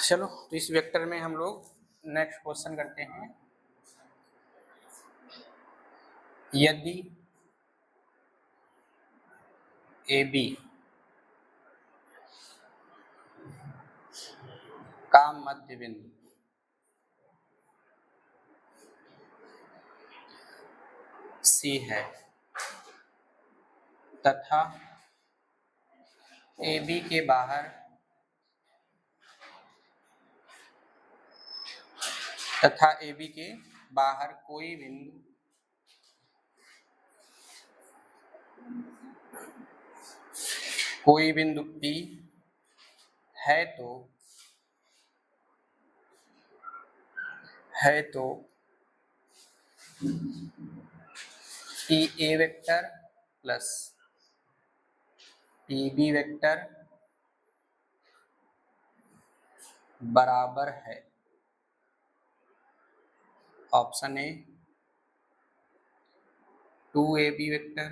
चलो तो इस वेक्टर में हम लोग नेक्स्ट क्वेश्चन करते हैं। यदि ए बी का मध्य बिंदु सी है तथा ए बी के बाहर कोई बिंदु P है तो P A vector plus P B vector बराबर है option A 2ab vector,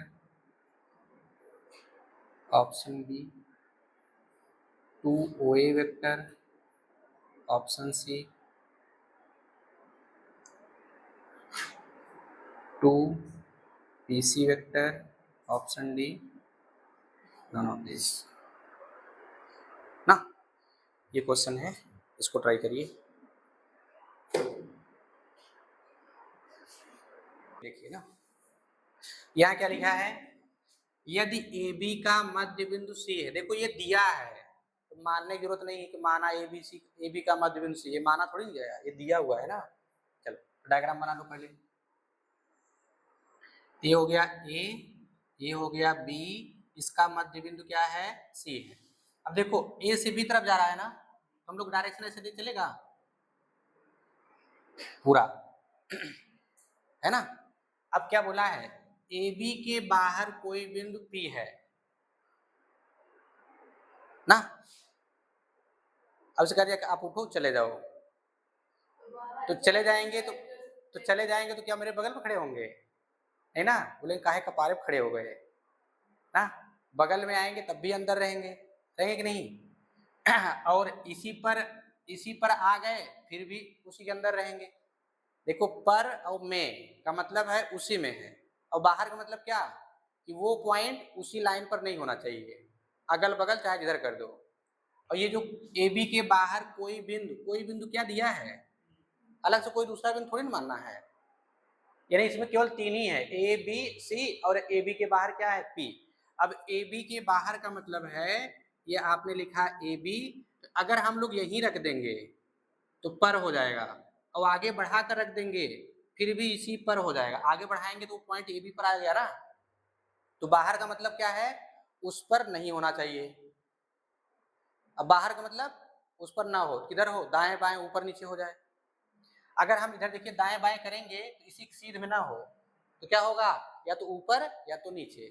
option B 2oa vector, option C 2pc vector, option D none of this ना। ये क्वेश्चन है, इसको ट्राई करिए। देखिए ना, यहाँ क्या लिखा है, यदि ए बी का मध्य बिंदु सी है। देखो ये दिया है तो मानने की जरूरत नहीं है कि माना ए बी का मध्य बिंदु सी, ये माना थोड़ी गया, ये दिया हुआ है ना। चलो डायग्राम बना दो पहले। ये हो गया ए, ये हो गया बी, इसका मध्य बिंदु क्या है, सी है। अब देखो ए से बी तरफ जा रहा है ना, तो हम लोग डायरेक्शन ऐसे दे चलेगा पूरा है ना। अब क्या बोला है, ए बी के बाहर कोई बिंदु पी है ना। अब से कह दिया आप उठो चले जाओ, तो चले जाएंगे तो क्या मेरे बगल में खड़े होंगे, है ना। बोले काहे कपारे पे खड़े हो गए ना, बगल में आएंगे तब भी अंदर रहेंगे कि नहीं और इसी पर आ गए फिर भी उसी के अंदर रहेंगे। देखो पर और में का मतलब है उसी में है, और बाहर का मतलब क्या कि वो पॉइंट उसी लाइन पर नहीं होना चाहिए, अगल बगल चाहे जिधर कर दो। और ये जो ए बी के बाहर कोई बिंदु क्या दिया है, अलग से कोई दूसरा बिंदु थोड़ी ना मानना है, यानी इसमें केवल तीन ही है, ए बी सी, और ए बी के बाहर क्या है, पी। अब ए बी के बाहर का मतलब है ये आपने लिखा ए बी, अगर हम लोग यहीं रख देंगे तो पर हो जाएगा, और आगे बढ़ा कर रख देंगे फिर भी इसी पर हो जाएगा, आगे बढ़ाएंगे तो पॉइंट ए बी पर आ गया ना। तो बाहर का मतलब क्या है, उस पर नहीं होना चाहिए। अब बाहर का मतलब उस पर ना हो, किधर हो, दाएं बाएं ऊपर नीचे हो जाए। अगर हम इधर देखिए दाएं बाएं करेंगे तो इसी सीध में ना हो तो क्या होगा, या तो ऊपर या तो नीचे,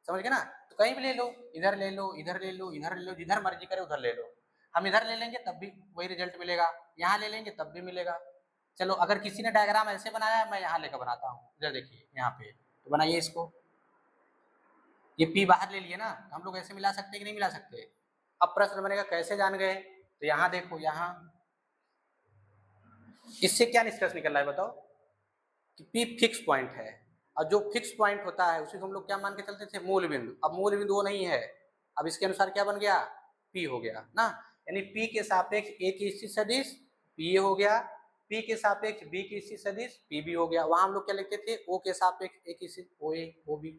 समझ गए ना। तो कहीं भी ले लो, इधर ले लो, इधर ले लो, इधर ले लो, जिधर मर्जी करे उधर ले लो। हम इधर ले लेंगे तब भी वही रिजल्ट मिलेगा, यहाँ ले लेंगे तब भी मिलेगा। चलो अगर किसी ने डायग्राम ऐसे बनाया है, मैं यहाँ लेकर बनाता हूँ, इधर देखिए यहाँ पे, तो बनाइए इसको। ये पी बाहर ले लिए ना, तो हम लोग ऐसे मिला सकते कि नहीं मिला सकते। अब प्रश्न बनेगा कैसे जान गए, तो यहाँ देखो, यहाँ इससे क्या निष्कर्ष निकल रहा है बताओ, कि पी फिक्स पॉइंट है, और जो फिक्स पॉइंट होता है उसी को हम लोग क्या मान के चलते थे, मूल बिंदु। अब मूल बिंदु वो नहीं है, अब इसके अनुसार क्या बन गया, पी हो गया ना। यानी पी के सापेक्ष ए की स्थिति सदिश पी हो गया, पी के सापेक्ष बी की स्थिति सदिश पी भी हो गया। वहां हम लोग क्या लिखते थे, ओ के सापेक्ष ए की स्थिति ओ ए ओ बी,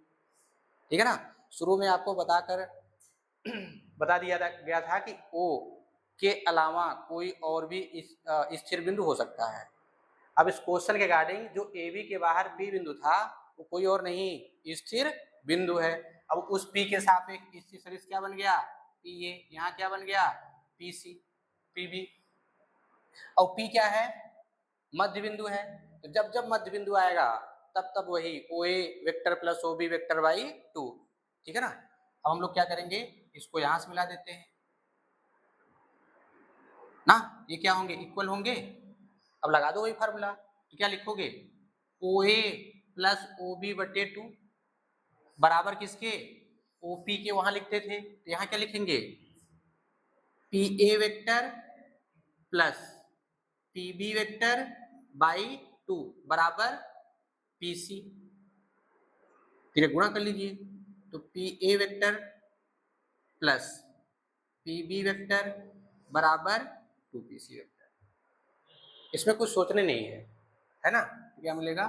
ठीक है ना। शुरू में आपको बता दिया गया था कि ओ के अलावा कोई और भी स्थिर बिंदु हो सकता है। अब इस क्वेश्चन के रिगार्डिंग जो ए बी के बाहर पी बिंदु था वो कोई और नहीं स्थिर बिंदु है। अब उस पी के सापेक्ष स्थिर सदिश क्या बन गया, पी ए, यहाँ क्या बन गया, पी सी, पी बी। और पी क्या है, मध्य बिंदु है, तो जब मध्य बिंदु आएगा तब वही O A vector plus O B vector by 2, ठीक है ना। अब हम लोग क्या करेंगे, इसको यहां से मिला देते हैं ना, ये क्या होंगे, इक्वल होंगे। अब लगा दो वही फार्मूला, तो क्या लिखोगे, ओ ए प्लस ओ बी बटे 2 बराबर किसके, ओ पी के, वहां लिखते थे तो यहाँ क्या लिखेंगे, P A vector plus P B vector by 2 बराबर पी सी, फिर गुणा कर लीजिए, तो P A vector plus P B vector बराबर 2 पी सी वेक्टर। इसमें कुछ सोचने नहीं है ना? क्या मिलेगा?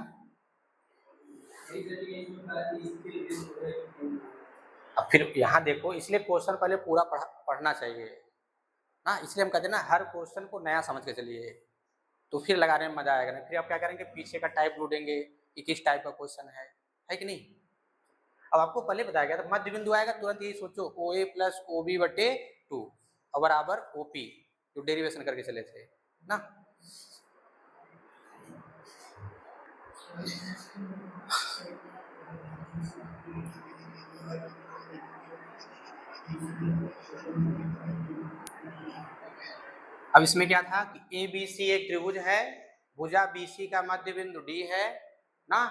अब फिर यहाँ देखो, इसलिए क्वेश्चन पहले पूरा पढ़ना चाहिए ना, इसलिए हम कहते हैं ना हर क्वेश्चन को नया समझ के चलिए, तो फिर लगाने में मजा आएगा ना। फिर आप क्या करेंगे, पीछे का टाइप ढूंढेंगे कि किस टाइप का क्वेश्चन है कि नहीं? अब आपको पहले बताया गया था मध्य बिंदु आएगा तुरंत यही सोचो ओ ए प्लस ओ बी बटे 2 और बराबर ओ पी, जो डेरिवेशन करके चले थे ना। अब इसमें क्या था कि ए बी सी एक त्रिभुज है, भुजा बी सी का मध्य बिंदु डी है ना,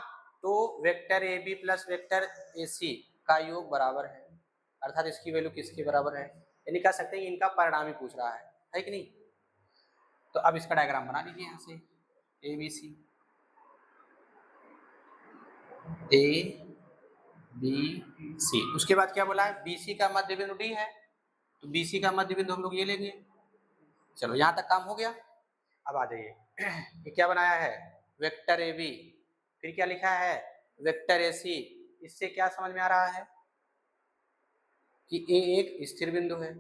तो vector A B plus vector A C का योग बराबर है, अर्थात इसकी वैल्यू किसके बराबर है, यानी कह सकते हैं इनका परिणाम ही पूछ रहा है कि नहीं? तो अब इसका डायग्राम बना लीजिए यहाँ से, A B C, A B C, उसके बाद क्या बोला है, बी सी का मध्य बिंदु डी है, तो बी सी का मध्य बिंदु हम लोग ये लेंगे। चलो यहाँ तक काम हो गया। अब आ जाइए, ये क्या बनाया है, वेक्टर ए बी, फिर क्या लिखा है, वेक्टर ए सी। इससे क्या समझ में आ रहा है कि ए एक स्थिर बिंदु है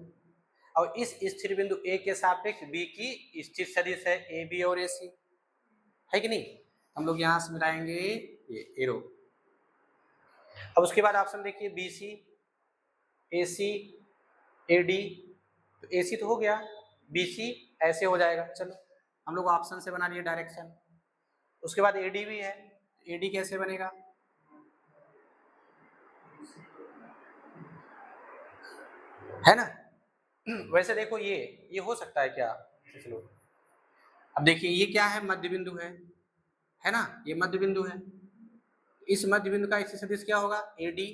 और इस स्थिर बिंदु ए के सापेक्ष बी की स्थिर सदिश है ए बी और ए सी, है कि नहीं? हम लोग यहाँ से मिलाएंगे ये एरो। अब उसके बाद ऑप्शन देखिए, B C, A C, A D, तो ए सी तो हो गया, बी सी ऐसे हो जाएगा। चलो हम लोग ऑप्शन से बना लिए डायरेक्शन। उसके बाद ए डी भी है, ए डी कैसे बनेगा, है ना? वैसे देखो ये हो सकता है क्या, चलो अब देखिए ये क्या है, मध्य बिंदु है ना, ये मध्य बिंदु है, इस मध्य बिंदु का स्थिर सदिश क्या होगा, एडी,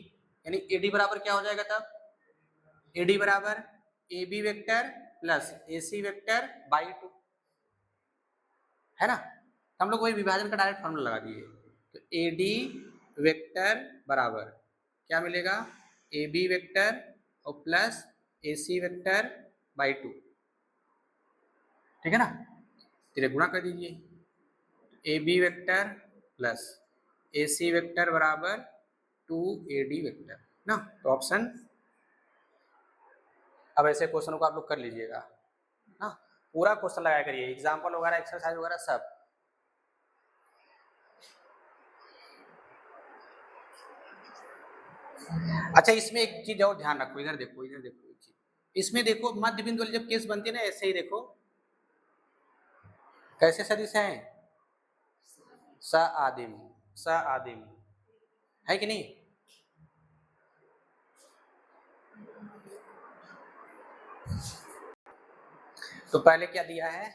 यानी एडी बराबर क्या हो जाएगा तब, एडी बराबर A B vector plus A C vector by 2, है ना? हम लोग वही विभाजन का डायरेक्ट फॉर्मूला लगा दिए, तो ए डी वेक्टर बराबर क्या मिलेगा, ए बी वेक्टर और plus A C vector by 2, ठीक है ना? तेरे गुणा कर दीजिए, A B vector plus A C vector बराबर 2 ए डी वेक्टर ना। तो ऑप्शन, अब ऐसे क्वेश्चनों को आप लोग कर लीजिएगा ना, पूरा क्वेश्चन लगाया करिए, एग्जाम्पल वगैरह एक्सरसाइज वगैरह सब। अच्छा इसमें एक चीज और ध्यान रखो, इधर देखो एक चीज, इसमें देखो मध्य बिंदु वाली जब केस बनती है ना, ऐसे ही देखो कैसे सदिश हैं, स आदिम, स आदिम, है कि नहीं? तो पहले क्या दिया है,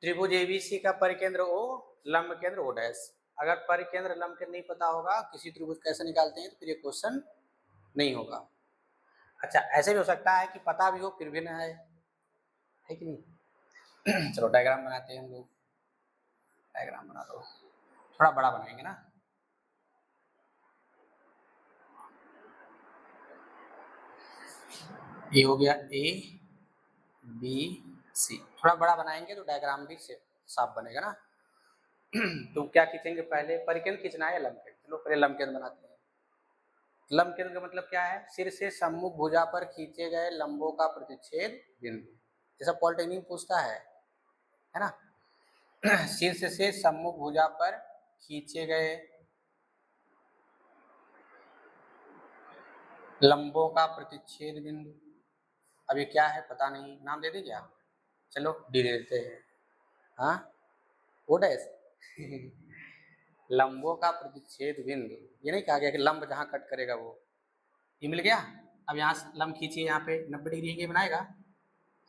त्रिभुज एबीसी का परिकेंद्र ओ, लंब केंद्र ओ डैश। अगर परिकेंद्र लंब केंद्र नहीं पता होगा किसी त्रिभुज कैसे निकालते हैं, तो फिर ये क्वेश्चन नहीं होगा। अच्छा ऐसे भी हो सकता है कि पता भी हो फिर भी ना है कि नहीं? चलो डायग्राम बनाते हैं हम लोग, डायग्राम बना दो, थोड़ा बड़ा बनाएंगे ना। ये हो गया ए बी सी, थोड़ा बड़ा बनाएंगे तो डायग्राम भी साफ बनेगा ना। तो क्या खींचेंगे पहले, परिकेंद्र खींचना है लंब केंद्र, चलो पहले लंब केंद्र बनाते हैं। लंब केंद्र का मतलब क्या है, सिर से सम्मुख भुजा पर खींचे गए लंबों का प्रतिच्छेद बिंदु, जैसा पॉलिटेक्निक पूछता है ना। शीर्ष से सम्मुख भुजा पर खींचे गए लंबों का प्रतिच्छेद बिंदु, अब ये क्या है पता नहीं, नाम दे दें क्या, चलो डी दे देते हैं, हाँ वो डैश। लंबों का प्रतिच्छेद बिंदु, ये नहीं कहा गया कि लंब जहाँ कट करेगा वो, ये मिल गया। अब यहाँ से लंब खींचिए, यहाँ पे 90 डिग्री ये बनाएगा,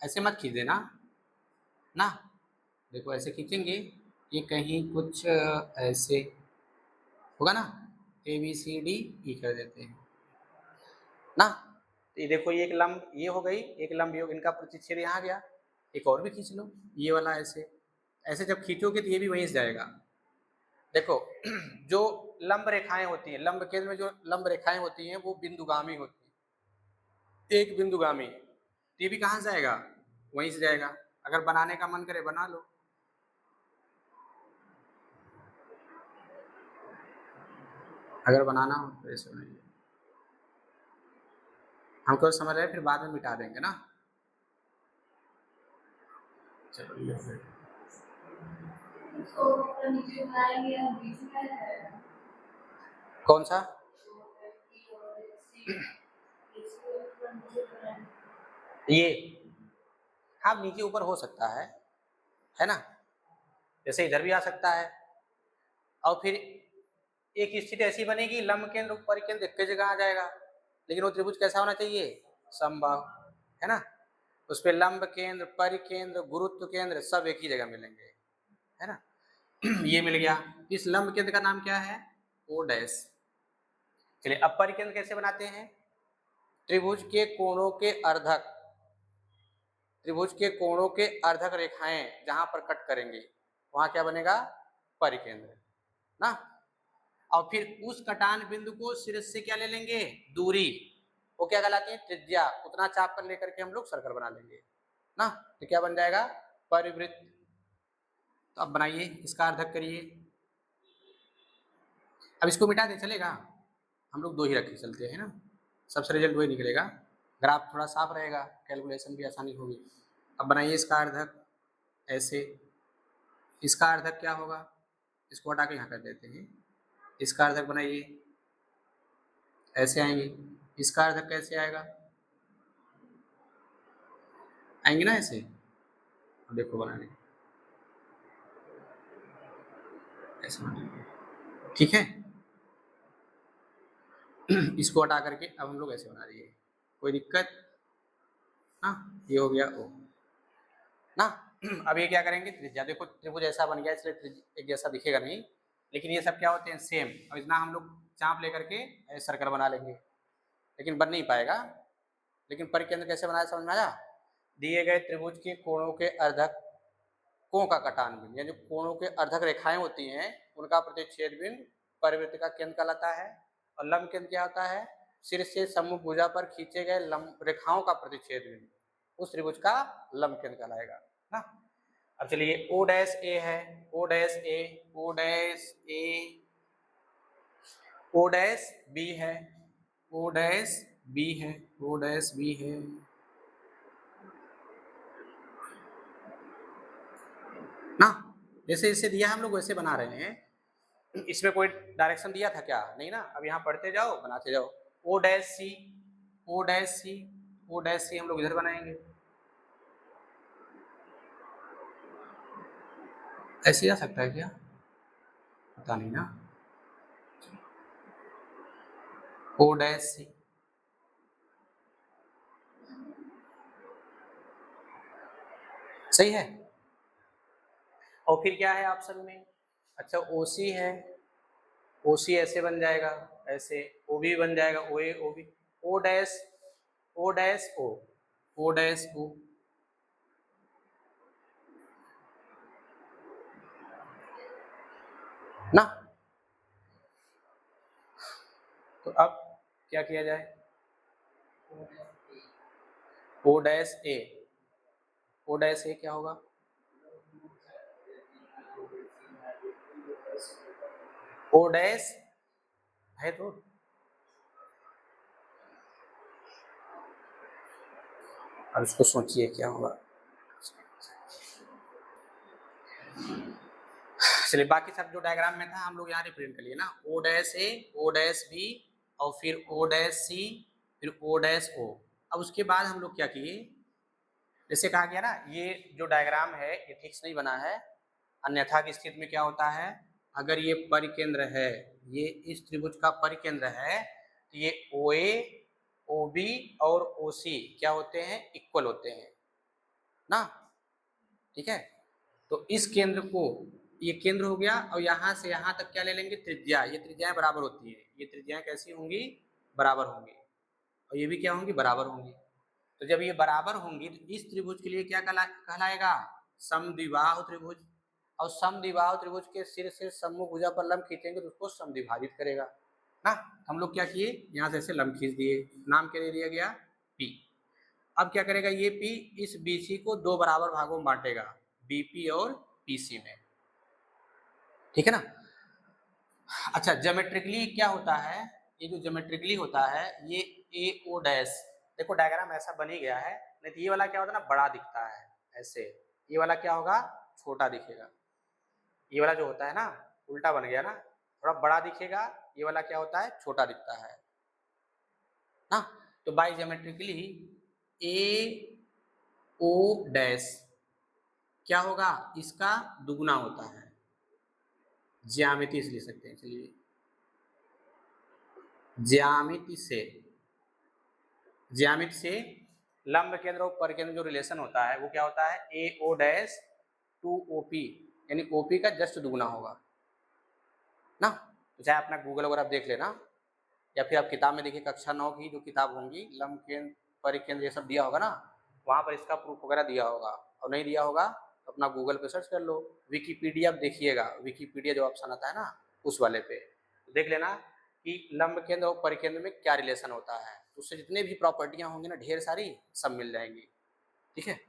ऐसे मत खींच देना ना, देखो ऐसे खींचेंगे, ये कहीं कुछ ऐसे होगा ना, A B C D E कर देते हैं ना। तो ये देखो ये एक लंब ये हो गई, एक लंब योग, इनका प्रतिच्छेद यहाँ गया, एक और भी खींच लो, ये वाला ऐसे ऐसे जब खींचोगे तो ये भी वहीं से जाएगा। देखो जो लंब रेखाएं होती हैं, लंब केंद्र में जो लंब रेखाएं होती हैं वो बिंदुगामी होती हैं, एक बिंदुगामी। तो ये भी कहाँ से जाएगा? वहीं से जाएगा। अगर बनाने का मन करे बना लो। अगर बनाना हो तो ऐसे बनाइए। हमको समझ रहे फिर बाद में मिटा देंगे ना। चलो ये हो गया। कौन सा? ये हाँ नीचे ऊपर हो सकता है ना, जैसे इधर भी आ सकता है। और फिर एक स्थिति ऐसी बनेगी लंब केंद्र परिकेंद्र एक जगह आ जाएगा, लेकिन वो त्रिभुज कैसा होना चाहिए? समबाहु, है ना। उस पे लंब केंद्र, परिकेंद्र, गुरुत्व केंद्र सब एक ही जगह मिलेंगे, है ना। ये मिल गया। इस लंब केंद्र का नाम क्या है? O dash. चलिए अब परिकेंद्र कैसे बनाते हैं? त्रिभुज के कोणों के अर्धक, त्रिभुज के कोणों के अर्धक रेखाएं जहां पर कट करेंगे वहां क्या बनेगा? परिकेंद्र ना। और फिर उस कटान बिंदु को शीर्ष से क्या ले लेंगे? दूरी, वो क्या कहलाती है? त्रिज्या। उतना चाप पर लेकर के हम लोग सर्कल बना लेंगे ना, तो क्या बन जाएगा? परिवृत्त। तो अब बनाइए, इसका अर्धक करिए। अब इसको मिटा दे चलेगा? हम लोग दो ही रख के चलते हैं ना, सबसे रिजल्ट वही निकलेगा, ग्राफ थोड़ा साफ रहेगा, कैलकुलेशन भी आसानी होगी। अब बनाइए इसका अर्धक ऐसे। इसका अर्धक क्या होगा? इसको हटा के यहाँ कर देते हैं। इसका अर्धक बनाइए, ऐसे आएंगे। इसका अर्धक कैसे आएगा? आएंगे ना ऐसे। अब देखो बनाने ऐसे बनाएंगे, ठीक है। इसको हटा करके अब हम लोग ऐसे बना दिए, कोई दिक्कत ना। ये हो गया ओ ना। अब ये क्या करेंगे? त्रिज्या। देखो त्रिभुज ऐसा बन गया, इसलिए एक जैसा दिखेगा नहीं, लेकिन ये सब क्या होते हैं? सेम। और इतना हम लोग चाप लेकर के सर्कल बना लेंगे, लेकिन बन नहीं पाएगा। लेकिन परिकेंद्र कैसे बनाया समझ में आया? दिए गए त्रिभुज के कोणों के अर्धक कों का कटान बिंदु, यानी कोणों के अर्धक रेखाएं होती हैं उनका प्रतिच्छेद बिंदु परिवृत्त का केंद्र कहलाता है। और लंब केंद्र क्या होता है? शीर्ष से सम्मुख भुजा पर खींचे गए लंब रेखाओं का प्रतिच्छेद बिंदु उस त्रिभुज का लंब केंद्र कहलाएगा ना। अब चलिए ओ डैश ए है, O dash A, O dash A, O dash B है, ओ डैश बी है, ओ डैश बी है ना। जैसे जैसे दिया हम लोग वैसे बना रहे हैं। इसमें कोई डायरेक्शन दिया था क्या? नहीं ना। अब यहाँ पढ़ते जाओ बनाते जाओ। ओ dash C, O dash C, O dash सी हम लोग इधर बनाएंगे। ऐसे आ सकता है क्या? पता नहीं ना। ओ डैश सी, सही है। और फिर क्या है ऑप्शन में? अच्छा ओ सी है, ओ सी ऐसे बन जाएगा, ऐसे ओ भी बन जाएगा, O A O B, O dash, O dash O, O dash O ना। तो अब क्या किया जाए? ओ डैश ए, ओ डैश ए क्या होगा? ओ डैश है तो अब इसको सोचिए क्या होगा। चलिए बाकी सब जो डायग्राम में था हम लोग यहाँ रिप्रेजेंट कर लिए ना। O dash A, O dash B, और फिर ओ डैश सी, फिर ओ डैश ओ। अब उसके बाद हम लोग क्या किए? जैसे कहा गया ना ये जो डायग्राम है ये ठीक से नहीं बना है, अन्यथा की स्थिति में क्या होता है? अगर ये परिकेंद्र है, ये इस त्रिभुज का परिकेंद्र है, तो ये ओ ए, ओ बी और ओ सी क्या होते हैं? इक्वल होते हैं ना, ठीक है। तो इस केंद्र को, ये केंद्र हो गया, और यहाँ से यहाँ तक क्या ले लेंगे? त्रिज्या। ये त्रिज्याएं बराबर होती है, ये त्रिज्याएं कैसी होंगी? बराबर होंगी। और ये भी क्या होंगी? बराबर होंगी। तो जब ये बराबर होंगी तो इस त्रिभुज के लिए क्या कहलाएगा? समद्विबाहु त्रिभुज। और समद्विबाहु त्रिभुज के सिर से सम्मुख भुजा पर लंब खींचेंगे तो उसको समद्विभाजित करेगा ना। हम लोग क्या किए, यहाँ से ऐसे लंब खींच दिए, नाम क्या दे दिया गया? P। अब क्या करेगा ये P, इस BC को दो बराबर भागों में बांटेगा, BP और PC में, ठीक है ना। अच्छा, ज्योमेट्रिकली क्या होता है, ये जो ज्योमेट्रिकली होता है ये AO डैश, देखो डायग्राम ऐसा बन ही गया है, नहीं तो ये वाला क्या होता है ना, बड़ा दिखता है ऐसे, ये वाला क्या होगा, छोटा दिखेगा। ये वाला जो होता है ना उल्टा बन गया ना, थोड़ा बड़ा दिखेगा, ये वाला क्या होता है, छोटा दिखता है ना। तो बाय ज्योमेट्रिकली AO डैश क्या होगा, इसका दुगुना होता है, ज्यामिति से लिख सकते हैं। चलिए ज्यामिति से लंब केंद्र और परिकेंद्र जो रिलेशन होता है वो क्या होता है, AO डैश टू OP, यानी OP का जस्ट दुगुना होगा ना। तो चाहे अपना गूगल वगैरह आप देख लेना, या फिर आप किताब में देखिए, कक्षा 9 की जो किताब होंगी, लंब केंद्र परिकेंद्र ये सब दिया होगा ना, वहाँ पर इसका प्रूफ वगैरह दिया होगा। और नहीं दिया होगा तो अपना गूगल पे सर्च कर लो, विकीपीडिया देखिएगा, विकीपीडिया जो ऑप्शन आता है ना उस वाले पे देख लेना कि लंब केंद्र और परिकेंद्र में क्या रिलेशन होता है, उससे जितने भी प्रॉपर्टियां होंगी ना ढेर सारी, सब मिल जाएंगी, ठीक है।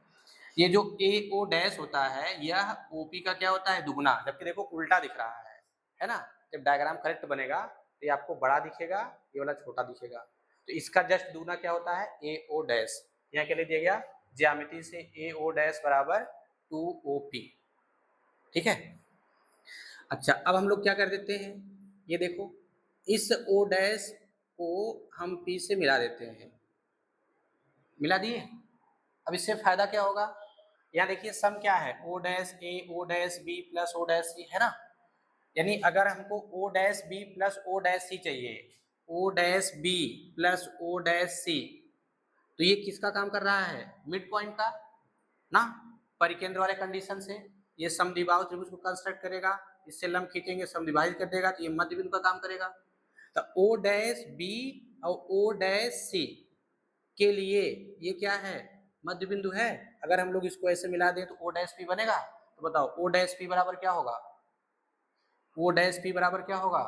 ये जो AO डैश होता है यह OP का क्या होता है, दुगुना, जबकि देखो उल्टा दिख रहा है ना। जब डायग्राम करेक्ट बनेगा तो ये आपको बड़ा दिखेगा, ये वाला छोटा दिखेगा। तो इसका जस्ट दुगुना क्या होता है, AO डैश। यहाँ क्या लिख दिया गया, ज्यामिति से AO डैश बराबर 2OP, ठीक है। अच्छा, अब हम लोग क्या कर देते हैं, ये देखो इस O डैश को हम P से मिला देते हैं, मिला दिए। अब इससे फायदा क्या होगा, यहाँ देखिए सम क्या है, O dash A O dash B plus O dash C है ना। यानी अगर हमको O dash B plus O dash C चाहिए, O dash B plus O dash C, तो ये किसका काम कर रहा है, मिड पॉइंट का ना। परिकेंद्र वाले कंडीशन से ये समद्विबाहु त्रिभुज को कंस्ट्रक्ट करेगा, इससे लंब खींचेंगे समद्विभाजित कर देगा, तो ये मध्य बिंदु का काम करेगा। तो O डैश B और O डैश C के लिए ये क्या है, मध्य बिंदु है। अगर हम लोग इसको ऐसे मिला दें तो O डैश P बनेगा। तो बताओ O डैश P बराबर क्या होगा, O डैश P बराबर क्या होगा,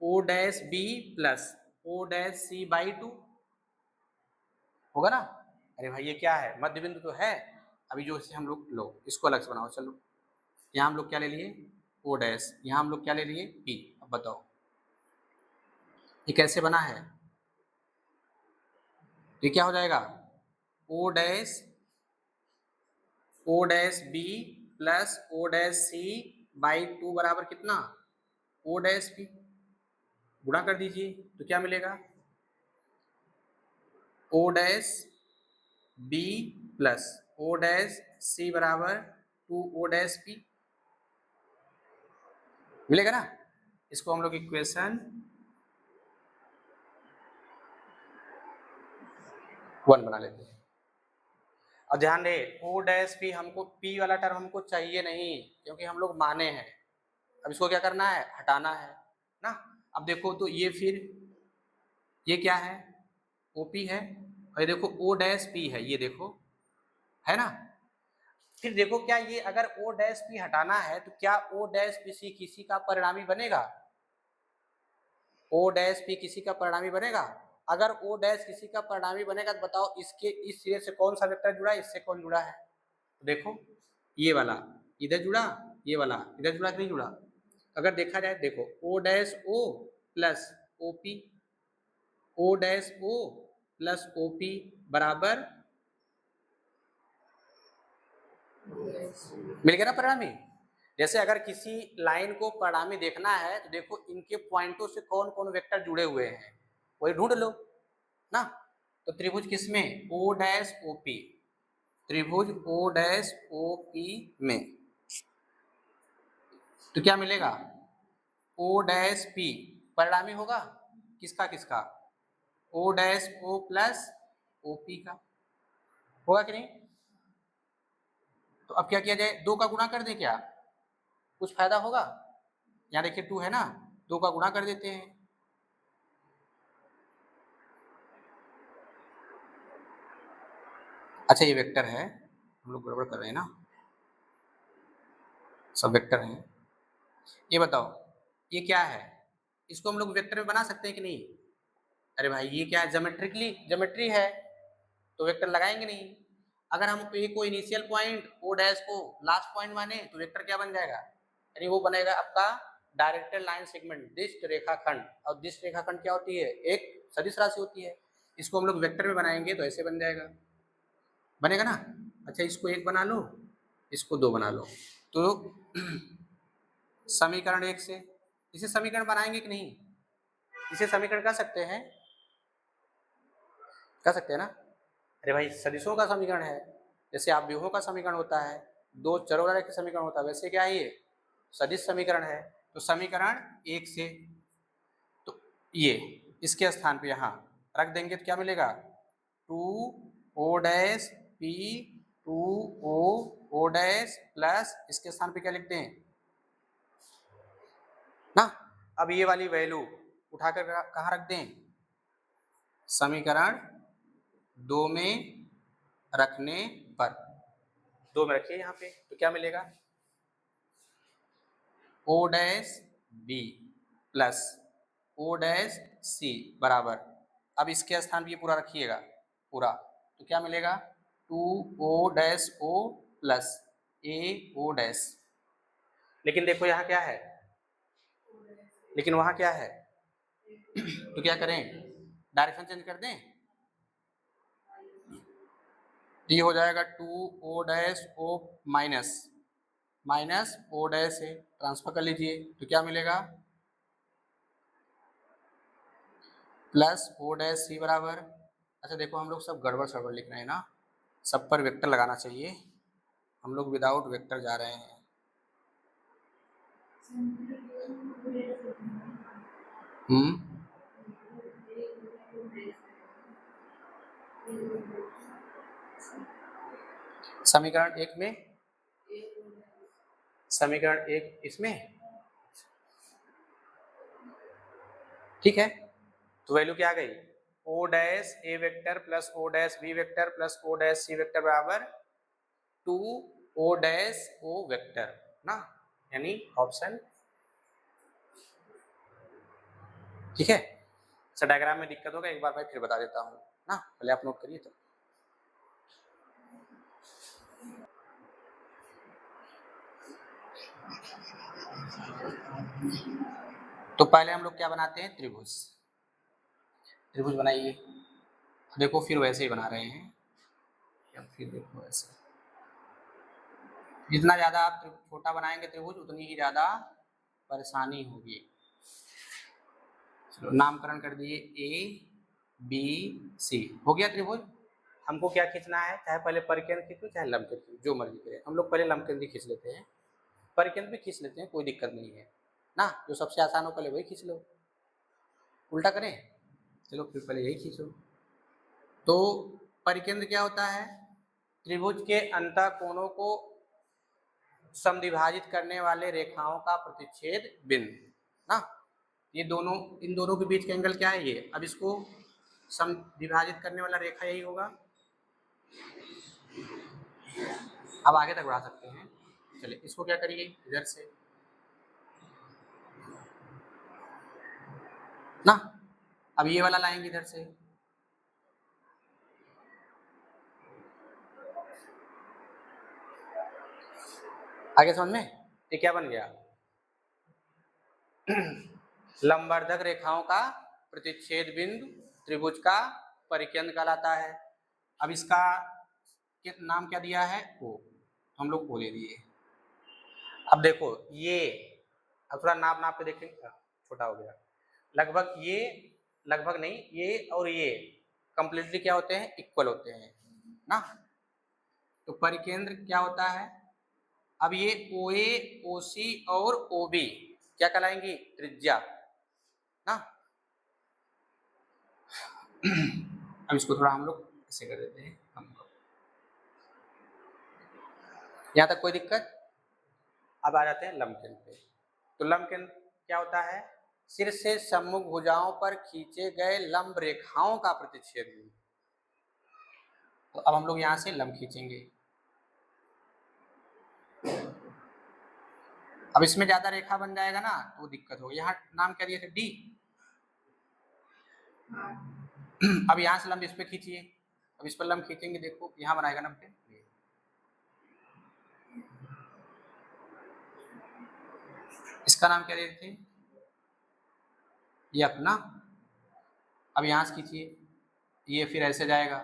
O dash B plus O dash C by 2 होगा ना। अरे भाई ये क्या है, मध्य बिंदु तो है। अभी जो इसे हम लोग लो इसको अलग से बनाओ, चलो यहाँ हम लोग क्या ले लिए, O डैश, यहाँ हम लोग क्या ले लिए, P। अब बताओ ये कैसे बना है, ये क्या हो जाएगा, O dash B plus O dash C by 2 बराबर कितना, O डैश P। गुणा कर दीजिए तो क्या मिलेगा, O dash B plus O dash C बराबर 2O डैश P मिलेगा ना। इसको हम लोग इक्वेशन 1 बना लेते हैं। और ध्यान दे O डैश P हमको P वाला टर्म हमको चाहिए नहीं, क्योंकि हम लोग माने हैं। अब इसको क्या करना है, हटाना है ना। अब देखो तो ये फिर ये क्या है, OP है, और ये देखो O डैश P है, ये देखो है ना। फिर देखो क्या ये अगर O डैश P हटाना है तो क्या O डैश P किसी का परिणामी बनेगा, O डैश P किसी का परिणामी बनेगा। अगर O डैश किसी का परिणामी बनेगा तो बताओ इसके इस सिरे से कौन सा वेक्टर जुड़ा है, इससे कौन जुड़ा है। तो देखो ये वाला इधर जुड़ा, ये वाला इधर जुड़ा कि नहीं जुड़ा। अगर देखा जाए देखो O dash O plus OP, O dash O plus OP बराबर मिल गया ना परिणामी। जैसे अगर किसी लाइन को परिणामी देखना है तो देखो इनके पॉइंटों से कौन कौन वेक्टर जुड़े हुए हैं वही ढूंढ लो ना। तो त्रिभुज किसमें, O डैश OP, त्रिभुज O डैश OP में तो क्या मिलेगा, O डैश P परिणामी होगा किसका किसका, O dash O plus OP का, होगा कि नहीं। तो अब क्या किया जाए, 2 का गुणा कर दे, क्या कुछ फायदा होगा। यहाँ देखिए 2 है ना, 2 का गुणा कर देते हैं, अच्छा ये वेक्टर है, हम लोग गड़बड़ कर रहे हैं ना, सब वेक्टर है। ये बताओ ये क्या है, इसको हम लोग वेक्टर में बना सकते हैं कि नहीं? अरे भाई ये क्या है, ज्योमेट्री है, तो वेक्टर लगाएंगे नहीं। अगर हम ए को इनिशियल पॉइंट, ओ डैश को लास्ट पॉइंट माने तो वेक्टर क्या बन जाएगा, यानी वो बनेगा आपका डायरेक्टेड लाइन सेगमेंट, दिष्ट रेखाखंड। और दिष्ट रेखाखंड क्या होती है, एक सदिश राशि होती है। इसको हम लोग वेक्टर में बनाएंगे तो ऐसे बन जाएगा, बनेगा ना। अच्छा इसको एक बना लो, इसको दो बना लो, तो समीकरण एक से इसे समीकरण बनाएंगे कि नहीं? इसे समीकरण कर सकते हैं ना। अरे भाई सदिशों का समीकरण है, जैसे आप व्यूहों का समीकरण होता है, दो चरों वाले का समीकरण होता है, वैसे क्या है ये सदिश समीकरण है। तो समीकरण एक से, तो ये इसके स्थान पे यहाँ रख देंगे तो क्या मिलेगा, two O dash P two O dash plus इसके स्थान पे क्या लिखते हैं ना। अब ये वाली वैल्यू उठाकर कहाँ रख दें, समीकरण दो में रखने पर, दो में रखिए यहाँ पे, तो क्या मिलेगा, O dash B plus O dash C बराबर, अब इसके स्थान पे ये पूरा रखिएगा पूरा, तो क्या मिलेगा, two O dash O plus A O dash. लेकिन देखो यहाँ क्या है, लेकिन वहाँ क्या है तो क्या करें, डायरेक्शन चेंज कर दें, ये हो जाएगा two O dash O minus minus O dash है, ट्रांसफर कर लीजिए तो क्या मिलेगा, प्लस ओ डैश सी बराबर। अच्छा देखो हम लोग सब गड़बड़ सड़बड़ लिख रहे हैं ना, सब पर वेक्टर लगाना चाहिए, हम लोग विदाउट वेक्टर जा रहे हैं। समीकरण एक में, समीकरण एक इसमें, ठीक है, तो वैल्यू क्या आ गई, O dash A vector plus O dash B vector plus O dash C vector बराबर two O dash O vector ना, यानी ऑप्शन, ठीक है। अच्छा डायग्राम में दिक्कत होगा, एक बार मैं फिर बता देता हूँ ना, पहले आप नोट करिए। तो पहले हम लोग क्या बनाते हैं, त्रिभुज, त्रिभुज बनाइए, देखो फिर वैसे ही बना रहे हैं, फिर देखो ऐसे, जितना ज्यादा आप छोटा बनाएंगे त्रिभुज उतनी ही ज्यादा परेशानी होगी। चलो नामकरण कर दिए, ए बी सी हो गया त्रिभुज। हमको क्या खींचना है, चाहे पहले परिकेंद्र खींचो चाहे लंब खींचो, जो मर्जी करें, हम लोग पहले लंब केंद्र खींच लेते हैं, परिकेंद्र भी खींच लेते हैं, कोई दिक्कत नहीं है ना, जो सबसे आसान हो पहले वही खींच लो, उल्टा करें, चलो फिर पहले यही खींचो। तो परिकेंद्र क्या होता है, त्रिभुज के अंतः कोणों को समद्विभाजित करने वाले रेखाओं का प्रतिच्छेद बिंदु ना, ये दोनों, इन दोनों के बीच का एंगल क्या है ये, अब इसको समद्विभाजित करने वाला रेखा यही होगा। अब आगे तक बढ़ा सकते हैं, चलिए इसको क्या करिए, इधर से ना, अब ये वाला लाएंगे इधर से, आगे समझ में, ये क्या बन गया, लंबवर्धक रेखाओं का प्रतिच्छेद बिंदु त्रिभुज का परिकेंद्र कहलाता है। अब इसका नाम क्या दिया है, ओ, हम लोग ओ ले दिए। अब देखो ये, अब थोड़ा नाप नाप के देखें, छोटा हो गया, लगभग ये, लगभग नहीं, ये और ये कंप्लीटली क्या होते हैं, इक्वल होते हैं ना, तो परिकेंद्र क्या होता है, अब ये ओ ए ओ सी और ओ बी क्या कहलाएंगी, त्रिज्या ना। अब इसको थोड़ा हम लोग ऐसे कर देते हैं, यहाँ तक कोई दिक्कत। अब आ जाते हैं लंब केंद्र पे, तो लंब केंद्र क्या होता है, सिर से सम्मुख भुजाओं पर खींचे गए लंब रेखाओं का प्रतिच्छेद बिंदु। तो अब हम लोग यहाँ से लंब खींचेंगे। अब इसमें ज्यादा रेखा बन जाएगा ना तो दिक्कत होगी। यहाँ नाम क्या दिए थे, डी। अब यहाँ से लंब इस पे खींचिए। अब इस पर लंब खींचेंगे, देखो यहाँ बनाएगा 90। इसका नाम क्या देते थे, ये अपना। अब यहाँ से खींचिए, ये फिर ऐसे जाएगा,